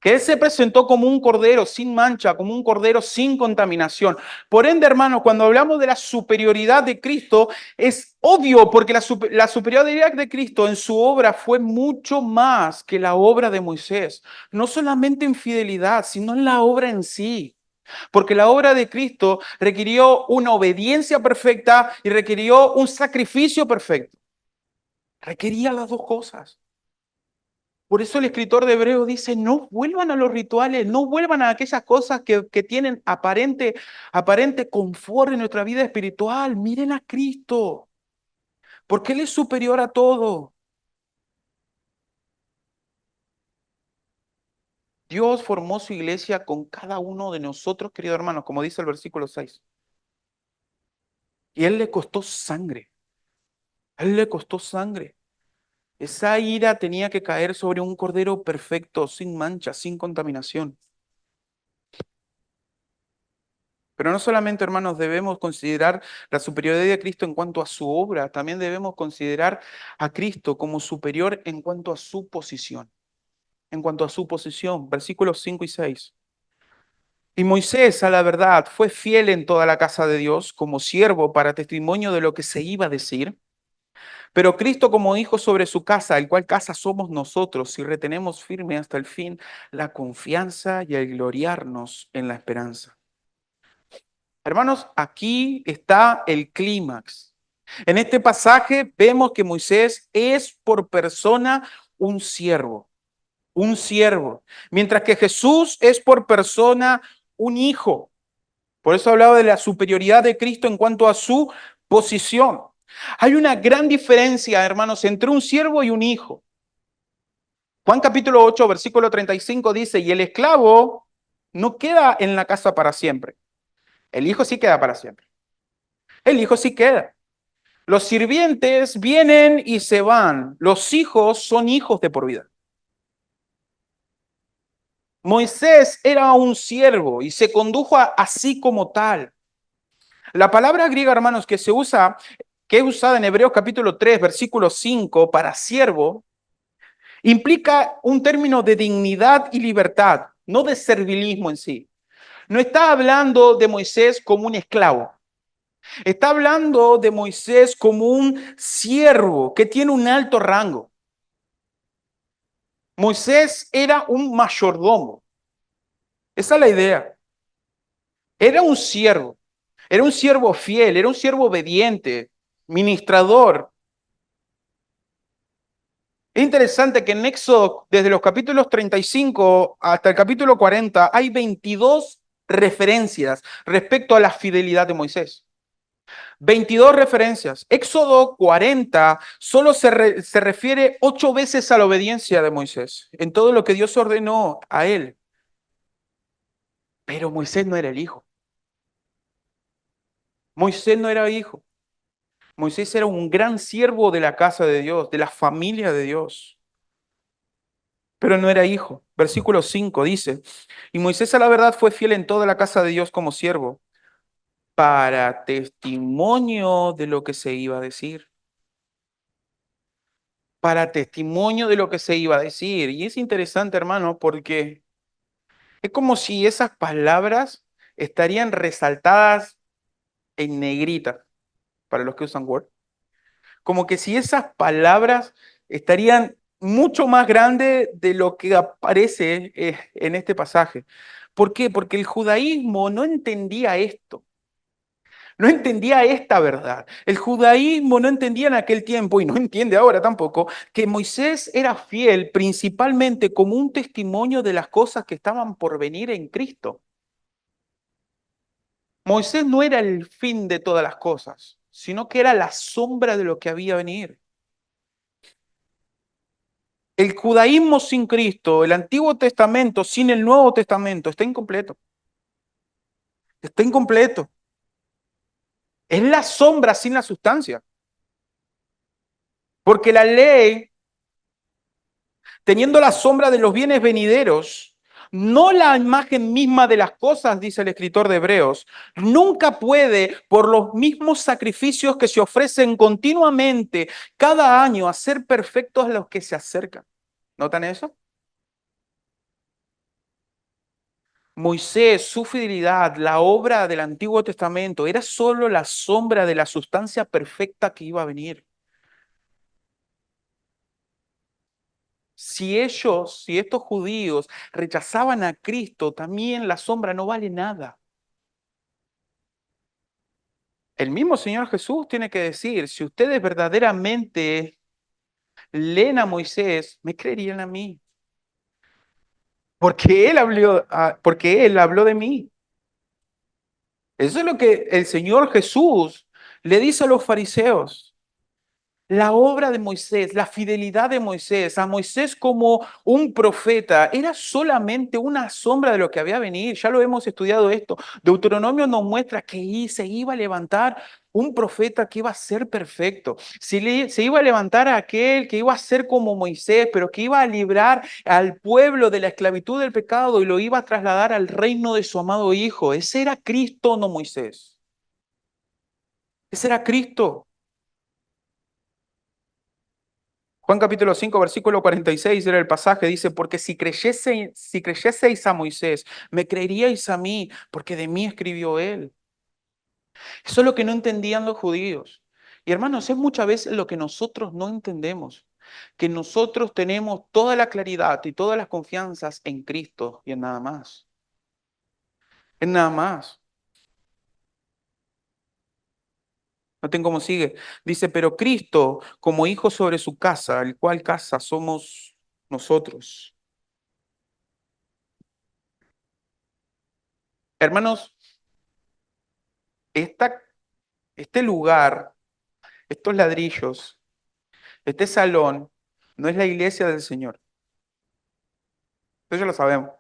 que Él se presentó como un cordero sin mancha, como un cordero sin contaminación. Por ende, hermanos, cuando hablamos de la superioridad de Cristo, es obvio porque la superioridad de Cristo en su obra fue mucho más que la obra de Moisés. No solamente en fidelidad, sino en la obra en sí. Porque la obra de Cristo requirió una obediencia perfecta y requirió un sacrificio perfecto. Requería las dos cosas. Por eso el escritor de Hebreos dice, no vuelvan a los rituales, no vuelvan a aquellas cosas que tienen aparente confort en nuestra vida espiritual. Miren a Cristo, porque Él es superior a todo. Dios formó su iglesia con cada uno de nosotros, queridos hermanos, como dice el versículo 6. Y Él le costó sangre. A Él le costó sangre. Esa ira tenía que caer sobre un cordero perfecto, sin mancha, sin contaminación. Pero no solamente, hermanos, debemos considerar la superioridad de Cristo en cuanto a su obra, también debemos considerar a Cristo como superior en cuanto a su posición. En cuanto a su posición, versículos 5 y 6. Y Moisés, a la verdad, fue fiel en toda la casa de Dios como siervo para testimonio de lo que se iba a decir. Pero Cristo como hijo sobre su casa, el cual casa somos nosotros, si retenemos firme hasta el fin la confianza y el gloriarnos en la esperanza. Hermanos, aquí está el clímax. En este pasaje vemos que Moisés es por persona un siervo, mientras que Jesús es por persona un hijo. Por eso hablaba de la superioridad de Cristo en cuanto a su posición. Hay una gran diferencia, hermanos, entre un siervo y un hijo. Juan capítulo 8, versículo 35 dice, y el esclavo no queda en la casa para siempre. El hijo sí queda para siempre. El hijo sí queda. Los sirvientes vienen y se van. Los hijos son hijos de por vida. Moisés era un siervo y se condujo así como tal. La palabra griega, hermanos, que se usa, que es usada en Hebreos capítulo 3, versículo 5 para siervo, Implica un término de dignidad y libertad, no de servilismo en sí. No está hablando de Moisés como un esclavo. Está hablando de Moisés como un siervo que tiene un alto rango. Moisés era un mayordomo. Esa es la idea. Era un siervo fiel, era un siervo obediente, ministrador. Es interesante que en Éxodo, desde los capítulos 35 hasta el capítulo 40, hay 22 referencias respecto a la fidelidad de Moisés. 22 referencias. Éxodo 40 solo se refiere 8 veces a la obediencia de Moisés, en todo lo que Dios ordenó a él. Pero Moisés no era el hijo. Moisés no era hijo. Moisés era un gran siervo de la casa de Dios, de la familia de Dios, pero no era hijo. Versículo 5 dice, y Moisés a la verdad fue fiel en toda la casa de Dios como siervo, para testimonio de lo que se iba a decir. Para testimonio de lo que se iba a decir. Y es interesante, hermano, porque es como si esas palabras estarían resaltadas en negrita, para los que usan Word. Como que si esas palabras estarían mucho más grandes de lo que aparece en este pasaje. ¿Por qué? Porque el judaísmo no entendía esto. No entendía esta verdad. El judaísmo no entendía en aquel tiempo, y no entiende ahora tampoco, que Moisés era fiel principalmente como un testimonio de las cosas que estaban por venir en Cristo. Moisés no era el fin de todas las cosas, sino que era la sombra de lo que había venir. El judaísmo sin Cristo, el Antiguo Testamento sin el Nuevo Testamento, está incompleto. Está incompleto. Es la sombra sin la sustancia. Porque la ley, teniendo la sombra de los bienes venideros, no la imagen misma de las cosas, dice el escritor de Hebreos, nunca puede, por los mismos sacrificios que se ofrecen continuamente cada año, hacer perfectos a los que se acercan. ¿Notan eso? Moisés, su fidelidad, la obra del Antiguo Testamento, era solo la sombra de la sustancia perfecta que iba a venir. Si estos judíos rechazaban a Cristo, también la sombra no vale nada. El mismo Señor Jesús tiene que decir, si ustedes verdaderamente leen a Moisés, me creerían a mí, porque él habló de mí. Eso es lo que el Señor Jesús le dice a los fariseos. La obra de Moisés, la fidelidad de Moisés, a Moisés como un profeta, era solamente una sombra de lo que había a venir. Ya lo hemos estudiado esto. Deuteronomio nos muestra que se iba a levantar un profeta que iba a ser perfecto. Se iba a levantar aquel que iba a ser como Moisés, pero que iba a librar al pueblo de la esclavitud del pecado y lo iba a trasladar al reino de su amado Hijo. Ese era Cristo, no Moisés. Ese era Cristo. Juan capítulo 5, versículo 46 era el pasaje, dice, porque si creyeseis a Moisés, me creeríais a mí, porque de mí escribió él. Eso es lo que no entendían los judíos. Y hermanos, es muchas veces lo que nosotros no entendemos, que nosotros tenemos toda la claridad y todas las confianzas en Cristo y en nada más. En nada más. Noten cómo sigue. Dice, pero Cristo como hijo sobre su casa, el cual casa somos nosotros. Hermanos, esta este lugar, estos ladrillos, este salón, no es la iglesia del Señor. Eso ya lo sabemos.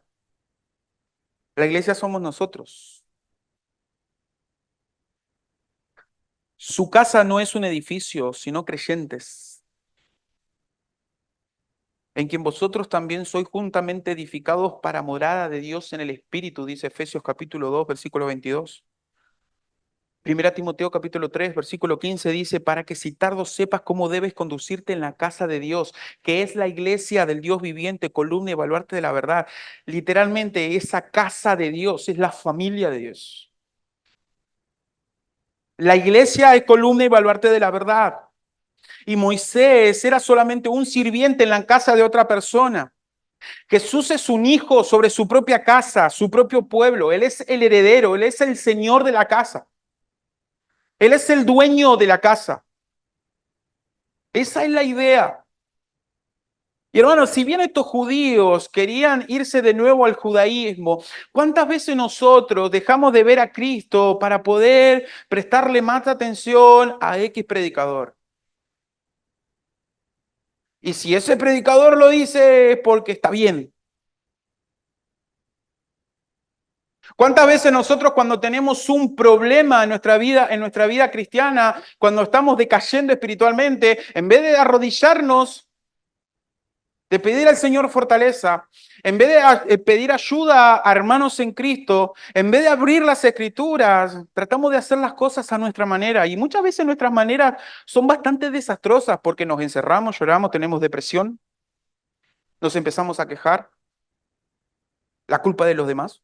La iglesia somos nosotros. Su casa no es un edificio, sino creyentes, en quien vosotros también sois juntamente edificados para morada de Dios en el Espíritu, dice Efesios capítulo 2, versículo 22. Primera Timoteo capítulo 3, versículo 15 dice, para que si tardo sepas cómo debes conducirte en la casa de Dios, que es la iglesia del Dios viviente, columna y baluarte de la verdad. Literalmente, esa casa de Dios es la familia de Dios. La iglesia es columna y baluarte de la verdad. Y Moisés era solamente un sirviente en la casa de otra persona. Jesús es un hijo sobre su propia casa, su propio pueblo. Él es el heredero, él es el señor de la casa. Él es el dueño de la casa. Esa es la idea. Y hermanos, si bien estos judíos querían irse de nuevo al judaísmo, ¿cuántas veces nosotros dejamos de ver a Cristo para poder prestarle más atención a X predicador? Y si ese predicador lo dice es porque está bien. ¿Cuántas veces nosotros cuando tenemos un problema en nuestra vida cristiana, cuando estamos decayendo espiritualmente, en vez de arrodillarnos, de pedir al Señor fortaleza, en vez de pedir ayuda a hermanos en Cristo, en vez de abrir las escrituras, tratamos de hacer las cosas a nuestra manera. Y muchas veces nuestras maneras son bastante desastrosas porque nos encerramos, lloramos, tenemos depresión, nos empezamos a quejar, la culpa de los demás.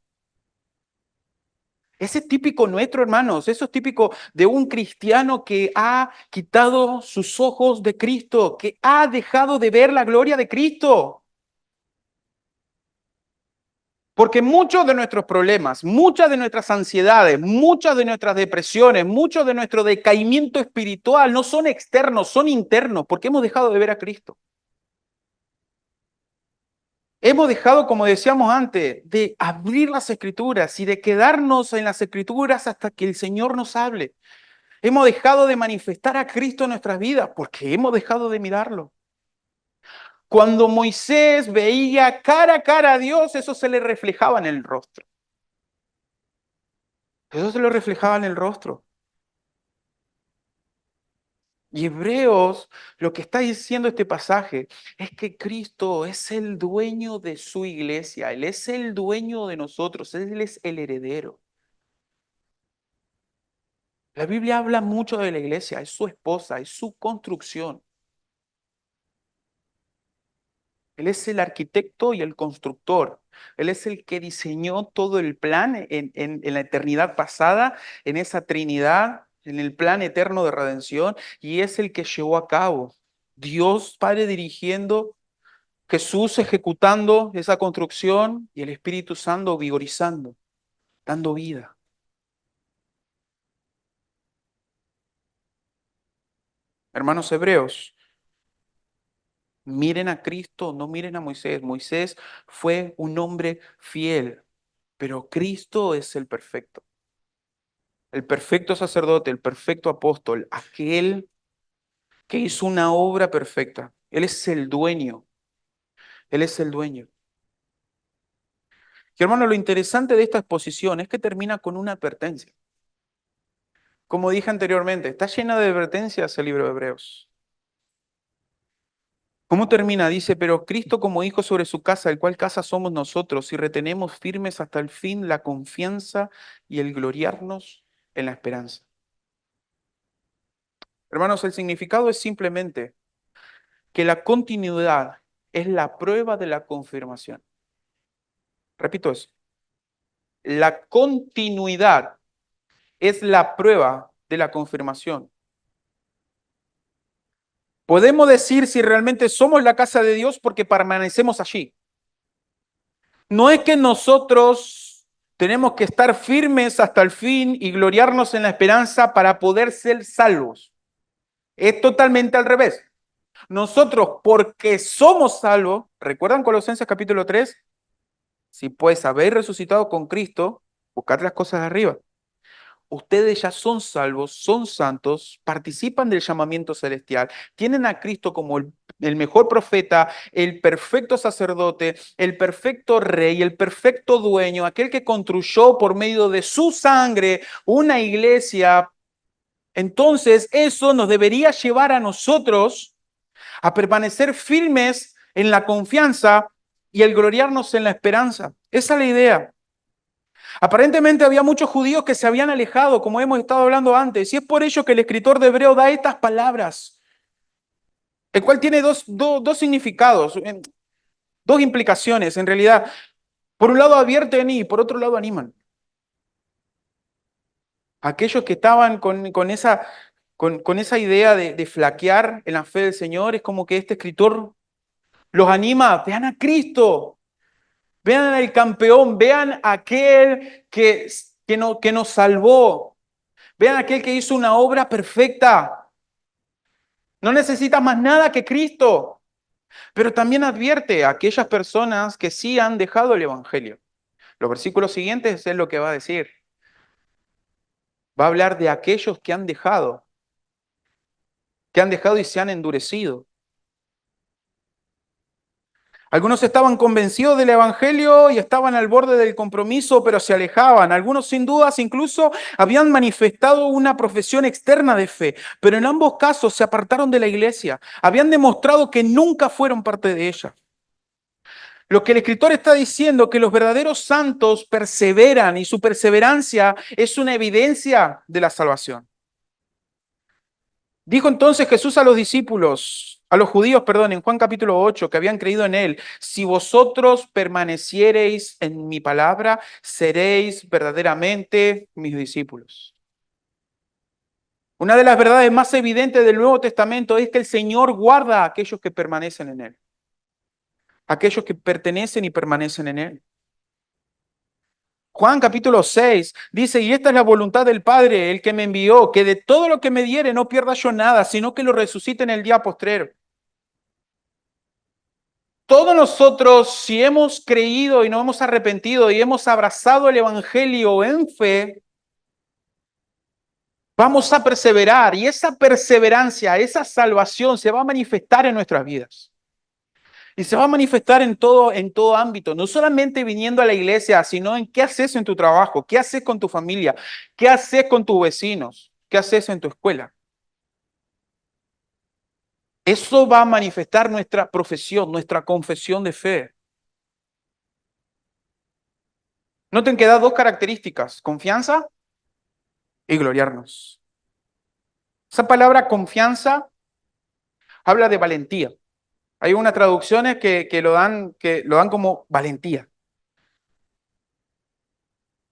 Ese es típico nuestro, hermanos. Eso es típico de un cristiano que ha quitado sus ojos de Cristo, que ha dejado de ver la gloria de Cristo. Porque muchos de nuestros problemas, muchas de nuestras ansiedades, muchas de nuestras depresiones, mucho de nuestro decaimiento espiritual no son externos, son internos, porque hemos dejado de ver a Cristo. Hemos dejado, como decíamos antes, de abrir las escrituras y de quedarnos en las escrituras hasta que el Señor nos hable. Hemos dejado de manifestar a Cristo en nuestras vidas porque hemos dejado de mirarlo. Cuando Moisés veía cara a cara a Dios, eso se le reflejaba en el rostro. Eso se le reflejaba en el rostro. Y Hebreos, lo que está diciendo este pasaje es que Cristo es el dueño de su iglesia, Él es el dueño de nosotros, Él es el heredero. La Biblia habla mucho de la iglesia, es su esposa, es su construcción. Él es el arquitecto y el constructor. Él es el que diseñó todo el plan en la eternidad pasada, en esa Trinidad, en el plan eterno de redención, y es el que llevó a cabo. Dios Padre dirigiendo, Jesús ejecutando esa construcción y el Espíritu Santo vigorizando, dando vida. Hermanos hebreos, miren a Cristo, no miren a Moisés. Moisés fue un hombre fiel, pero Cristo es el perfecto sacerdote, el perfecto apóstol, aquel que hizo una obra perfecta. Él es el dueño, Él es el dueño. Y hermano, lo interesante de esta exposición es que termina con una advertencia. Como dije anteriormente, está llena de advertencias el libro de Hebreos. ¿Cómo termina? Dice, pero Cristo como hijo sobre su casa, el cual casa somos nosotros, y retenemos firmes hasta el fin la confianza y el gloriarnos en la esperanza. Hermanos, el significado es simplemente que la continuidad es la prueba de la confirmación. Repito eso. La continuidad es la prueba de la confirmación. Podemos decir si realmente somos la casa de Dios porque permanecemos allí. No es que nosotros tenemos que estar firmes hasta el fin y gloriarnos en la esperanza para poder ser salvos. Es totalmente al revés. Nosotros, porque somos salvos, ¿recuerdan Colosenses capítulo 3? Si pues habéis resucitado con Cristo, buscad las cosas de arriba. Ustedes ya son salvos, son santos, participan del llamamiento celestial, tienen a Cristo como el mejor profeta, el perfecto sacerdote, el perfecto rey, el perfecto dueño, aquel que construyó por medio de su sangre una iglesia. Entonces eso nos debería llevar a nosotros a permanecer firmes en la confianza y el gloriarnos en la esperanza. Esa es la idea. Aparentemente había muchos judíos que se habían alejado, como hemos estado hablando antes, y es por ello que el escritor de Hebreo da estas palabras, el cual tiene dos significados, dos implicaciones en realidad. Por un lado advierten y por otro lado animan. Aquellos que estaban con esa idea de flaquear en la fe del Señor, es como que este escritor los anima, vean a Cristo, vean al campeón, vean a aquel que nos salvó, vean a aquel que hizo una obra perfecta. No necesitas más nada que Cristo. Pero también advierte a aquellas personas que sí han dejado el Evangelio. Los versículos siguientes es lo que va a decir. Va a hablar de aquellos que han dejado y se han endurecido. Algunos estaban convencidos del Evangelio y estaban al borde del compromiso, pero se alejaban. Algunos sin dudas incluso habían manifestado una profesión externa de fe, pero en ambos casos se apartaron de la iglesia. Habían demostrado que nunca fueron parte de ella. Lo que el escritor está diciendo, que los verdaderos santos perseveran y su perseverancia es una evidencia de la salvación. Dijo entonces Jesús a los discípulos, a los judíos, perdón, en Juan capítulo 8, que habían creído en él, si vosotros permaneciereis en mi palabra, seréis verdaderamente mis discípulos. Una de las verdades más evidentes del Nuevo Testamento es que el Señor guarda a aquellos que permanecen en él, aquellos que pertenecen y permanecen en él. Juan capítulo 6 dice, y esta es la voluntad del Padre, el que me envió, que de todo lo que me diere no pierda yo nada, sino que lo resucite en el día postrero. Todos nosotros, si hemos creído y nos hemos arrepentido y hemos abrazado el Evangelio en fe, vamos a perseverar y esa perseverancia, esa salvación se va a manifestar en nuestras vidas. Y se va a manifestar en todo ámbito, no solamente viniendo a la iglesia, sino en qué haces en tu trabajo, qué haces con tu familia, qué haces con tus vecinos, qué haces en tu escuela. Eso va a manifestar nuestra profesión, nuestra confesión de fe. Noten que da dos características, confianza y gloriarnos. Esa palabra confianza habla de valentía. Hay unas traducciones que lo dan como valentía.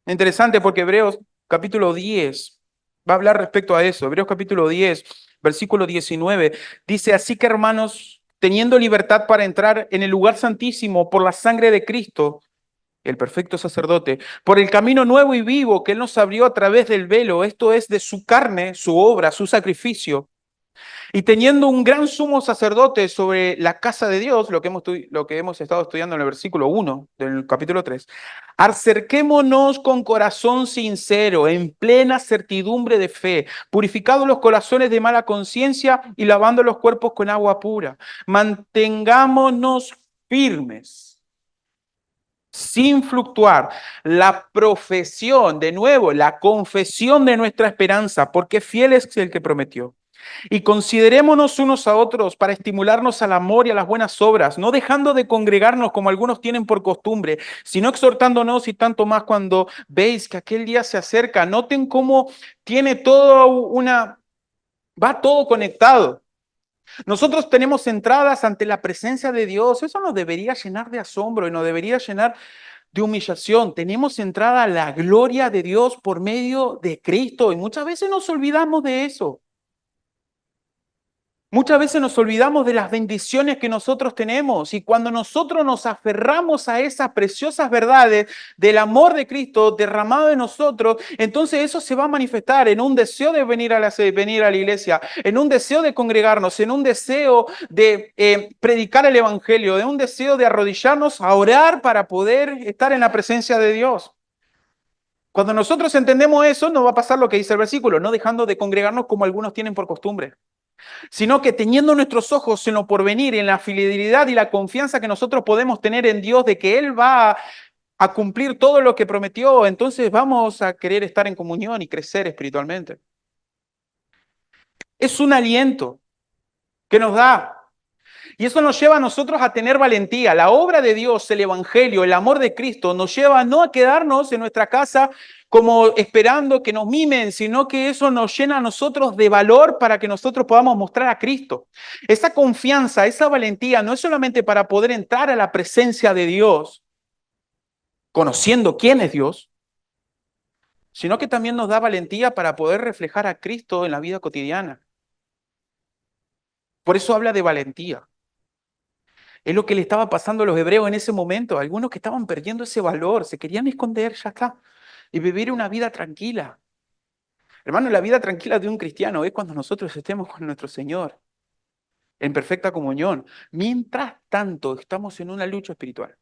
Interesante porque Hebreos capítulo 10 va a hablar respecto a eso. Hebreos capítulo 10, versículo 19, dice, así que hermanos, teniendo libertad para entrar en el lugar santísimo por la sangre de Cristo, el perfecto sacerdote, por el camino nuevo y vivo que Él nos abrió a través del velo, esto es de su carne, su obra, su sacrificio, y teniendo un gran sumo sacerdote sobre la casa de Dios, lo que hemos estado estudiando en el versículo 1 del capítulo 3, acerquémonos con corazón sincero, en plena certidumbre de fe, purificados los corazones de mala conciencia y lavando los cuerpos con agua pura. Mantengámonos firmes, sin fluctuar, la profesión, de nuevo, la confesión de nuestra esperanza, porque fiel es el que prometió. Y considerémonos unos a otros para estimularnos al amor y a las buenas obras, no dejando de congregarnos como algunos tienen por costumbre, sino exhortándonos y tanto más cuando veis que aquel día se acerca. Noten cómo tiene va todo conectado. Nosotros tenemos entradas ante la presencia de Dios. Eso nos debería llenar de asombro y nos debería llenar de humillación. Tenemos entrada a la gloria de Dios por medio de Cristo y muchas veces nos olvidamos de eso. Muchas veces nos olvidamos de las bendiciones que nosotros tenemos y cuando nosotros nos aferramos a esas preciosas verdades del amor de Cristo derramado en nosotros, entonces eso se va a manifestar en un deseo de venir a la iglesia, en un deseo de congregarnos, en un deseo de predicar el Evangelio, en un deseo de arrodillarnos a orar para poder estar en la presencia de Dios. Cuando nosotros entendemos eso, no va a pasar lo que dice el versículo, no dejando de congregarnos como algunos tienen por costumbre, sino que teniendo nuestros ojos en lo porvenir, en la fidelidad y la confianza que nosotros podemos tener en Dios de que Él va a cumplir todo lo que prometió, entonces vamos a querer estar en comunión y crecer espiritualmente. Es un aliento que nos da. Y eso nos lleva a nosotros a tener valentía. La obra de Dios, el Evangelio, el amor de Cristo nos lleva no a quedarnos en nuestra casa como esperando que nos mimen, sino que eso nos llena a nosotros de valor para que nosotros podamos mostrar a Cristo. Esa confianza, esa valentía no es solamente para poder entrar a la presencia de Dios, conociendo quién es Dios, sino que también nos da valentía para poder reflejar a Cristo en la vida cotidiana. Por eso habla de valentía. Es lo que le estaba pasando a los hebreos en ese momento. Algunos que estaban perdiendo ese valor, se querían esconder, ya está, y vivir una vida tranquila. Hermano, la vida tranquila de un cristiano es cuando nosotros estemos con nuestro Señor en perfecta comunión. Mientras tanto, estamos en una lucha espiritual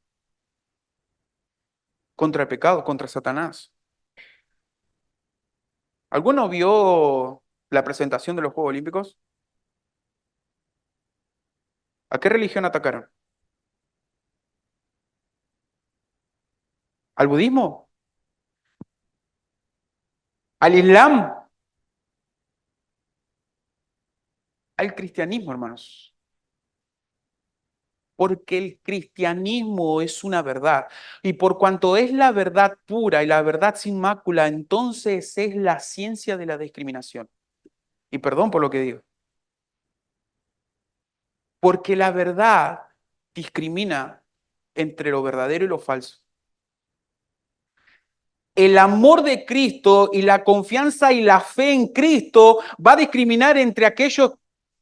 contra el pecado, contra Satanás. ¿Alguno vio la presentación de los Juegos Olímpicos? ¿A qué religión atacaron? ¿Al budismo? ¿Al islam? ¿Al cristianismo, hermanos? Porque el cristianismo es una verdad. Y por cuanto es la verdad pura y la verdad sin mácula, entonces es la ciencia de la discriminación. Y perdón por lo que digo. Porque la verdad discrimina entre lo verdadero y lo falso. El amor de Cristo y la confianza y la fe en Cristo va a discriminar entre aquellos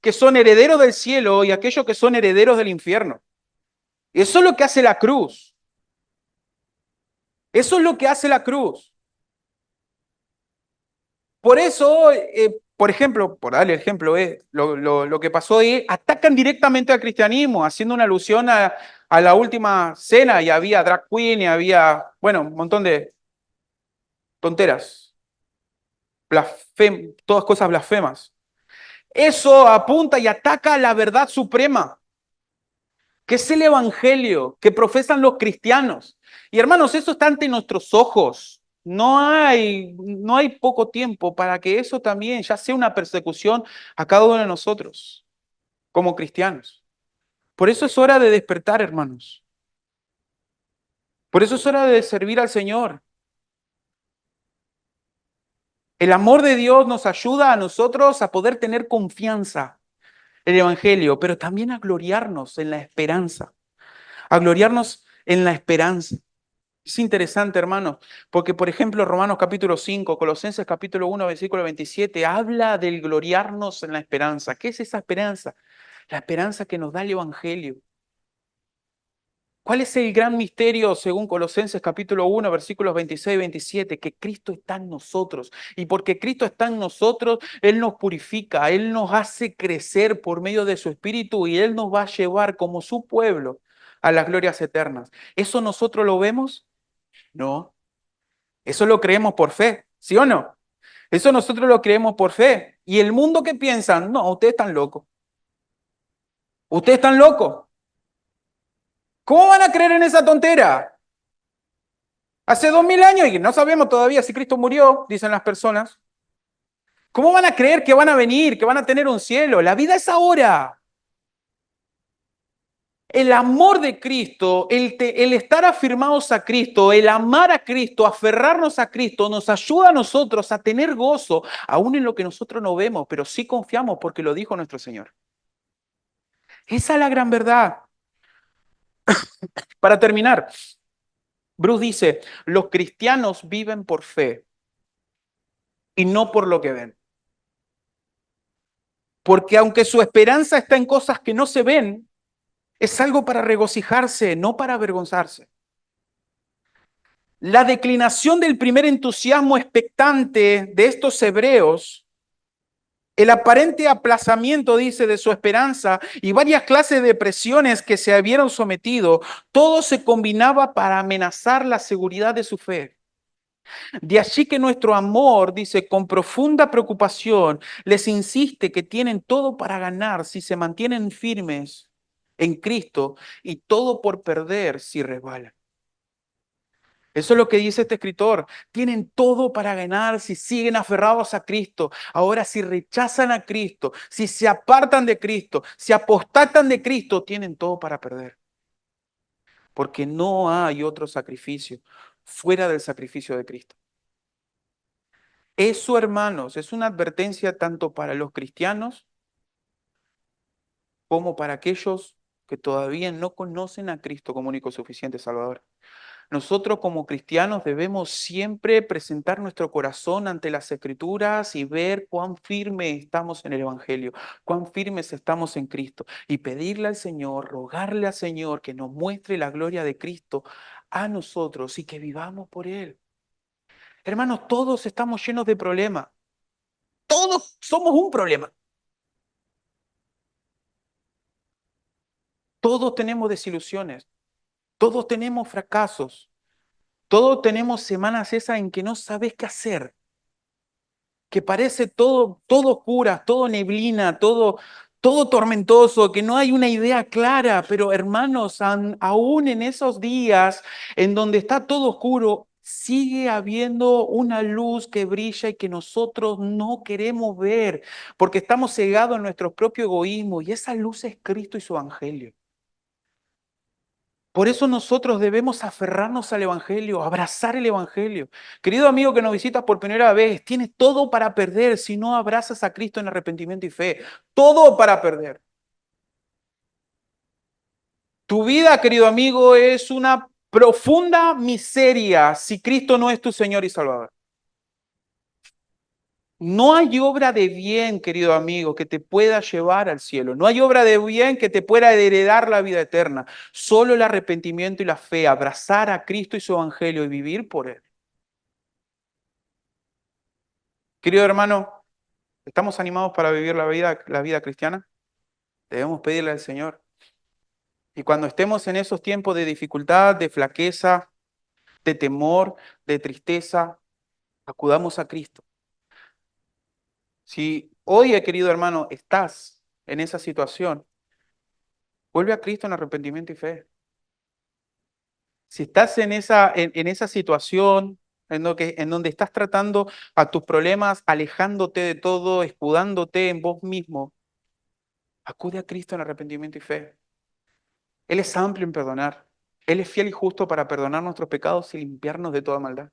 que son herederos del cielo y aquellos que son herederos del infierno. Eso es lo que hace la cruz. Eso es lo que hace la cruz. Por eso, por ejemplo, por darle el ejemplo, lo que pasó ahí, atacan directamente al cristianismo, haciendo una alusión a la última cena, y había drag queen, y había, bueno, un montón de tonteras, todas cosas blasfemas. Eso apunta y ataca a la verdad suprema, que es el evangelio que profesan los cristianos. Y hermanos, eso está ante nuestros ojos. No hay poco tiempo para que eso también ya sea una persecución a cada uno de nosotros como cristianos. Por eso es hora de despertar, hermanos. Por eso es hora de servir al Señor. El amor de Dios nos ayuda a nosotros a poder tener confianza en el Evangelio, pero también a gloriarnos en la esperanza. A gloriarnos en la esperanza. Es interesante, hermanos, porque por ejemplo Romanos capítulo 5, Colosenses capítulo 1, versículo 27, habla del gloriarnos en la esperanza. ¿Qué es esa esperanza? La esperanza que nos da el Evangelio. ¿Cuál es el gran misterio según Colosenses capítulo 1, versículos 26 y 27? Que Cristo está en nosotros. Y porque Cristo está en nosotros, Él nos purifica, Él nos hace crecer por medio de su Espíritu y Él nos va a llevar como su pueblo a las glorias eternas. ¿Eso nosotros lo vemos? No. Eso lo creemos por fe, ¿sí o no? Eso nosotros lo creemos por fe. ¿Y el mundo qué piensan? No, ustedes están locos. Ustedes están locos. ¿Cómo van a creer en esa tontera? Hace 2000 años y no sabemos todavía si Cristo murió, dicen las personas. ¿Cómo van a creer que van a venir, que van a tener un cielo? La vida es ahora. El amor de Cristo, el estar afirmados a Cristo, el amar a Cristo, aferrarnos a Cristo, nos ayuda a nosotros a tener gozo, aún en lo que nosotros no vemos, pero sí confiamos porque lo dijo nuestro Señor. Esa es la gran verdad. Para terminar, Bruce dice, los cristianos viven por fe y no por lo que ven. Porque aunque su esperanza está en cosas que no se ven, es algo para regocijarse, no para avergonzarse. La declinación del primer entusiasmo expectante de estos hebreos, el aparente aplazamiento, dice, de su esperanza y varias clases de presiones que se habían sometido, todo se combinaba para amenazar la seguridad de su fe. De allí que nuestro amor, dice, con profunda preocupación, les insiste que tienen todo para ganar si se mantienen firmes en Cristo y todo por perder si resbalan. Eso es lo que dice este escritor. Tienen todo para ganar si siguen aferrados a Cristo. Ahora, si rechazan a Cristo, si se apartan de Cristo, si apostatan de Cristo, tienen todo para perder. Porque no hay otro sacrificio fuera del sacrificio de Cristo. Eso, hermanos, es una advertencia tanto para los cristianos como para aquellos que todavía no conocen a Cristo como único suficiente Salvador. Nosotros como cristianos debemos siempre presentar nuestro corazón ante las Escrituras y ver cuán firme estamos en el Evangelio, cuán firmes estamos en Cristo y pedirle al Señor, rogarle al Señor que nos muestre la gloria de Cristo a nosotros y que vivamos por Él. Hermanos, todos estamos llenos de problemas. Todos somos un problema. Todos tenemos desilusiones. Todos tenemos fracasos. Todos tenemos semanas esas en que no sabes qué hacer, que parece todo oscura, todo neblina, todo tormentoso, que no hay una idea clara, pero hermanos, aún en esos días en donde está todo oscuro, sigue habiendo una luz que brilla y que nosotros no queremos ver, porque estamos cegados en nuestro propio egoísmo, y esa luz es Cristo y su evangelio. Por eso nosotros debemos aferrarnos al Evangelio, abrazar el Evangelio. Querido amigo que nos visitas por primera vez, tienes todo para perder si no abrazas a Cristo en arrepentimiento y fe. Todo para perder. Tu vida, querido amigo, es una profunda miseria si Cristo no es tu Señor y Salvador. No hay obra de bien, querido amigo, que te pueda llevar al cielo. No hay obra de bien que te pueda heredar la vida eterna. Solo el arrepentimiento y la fe, abrazar a Cristo y su evangelio y vivir por él. Querido hermano, ¿estamos animados para vivir la vida cristiana? Debemos pedirle al Señor. Y cuando estemos en esos tiempos de dificultad, de flaqueza, de temor, de tristeza, acudamos a Cristo. Si hoy, querido hermano, estás en esa situación, vuelve a Cristo en arrepentimiento y fe. Si estás en esa situación en donde estás tratando a tus problemas, alejándote de todo, escudándote en vos mismo, acude a Cristo en arrepentimiento y fe. Él es amplio en perdonar. Él es fiel y justo para perdonar nuestros pecados y limpiarnos de toda maldad.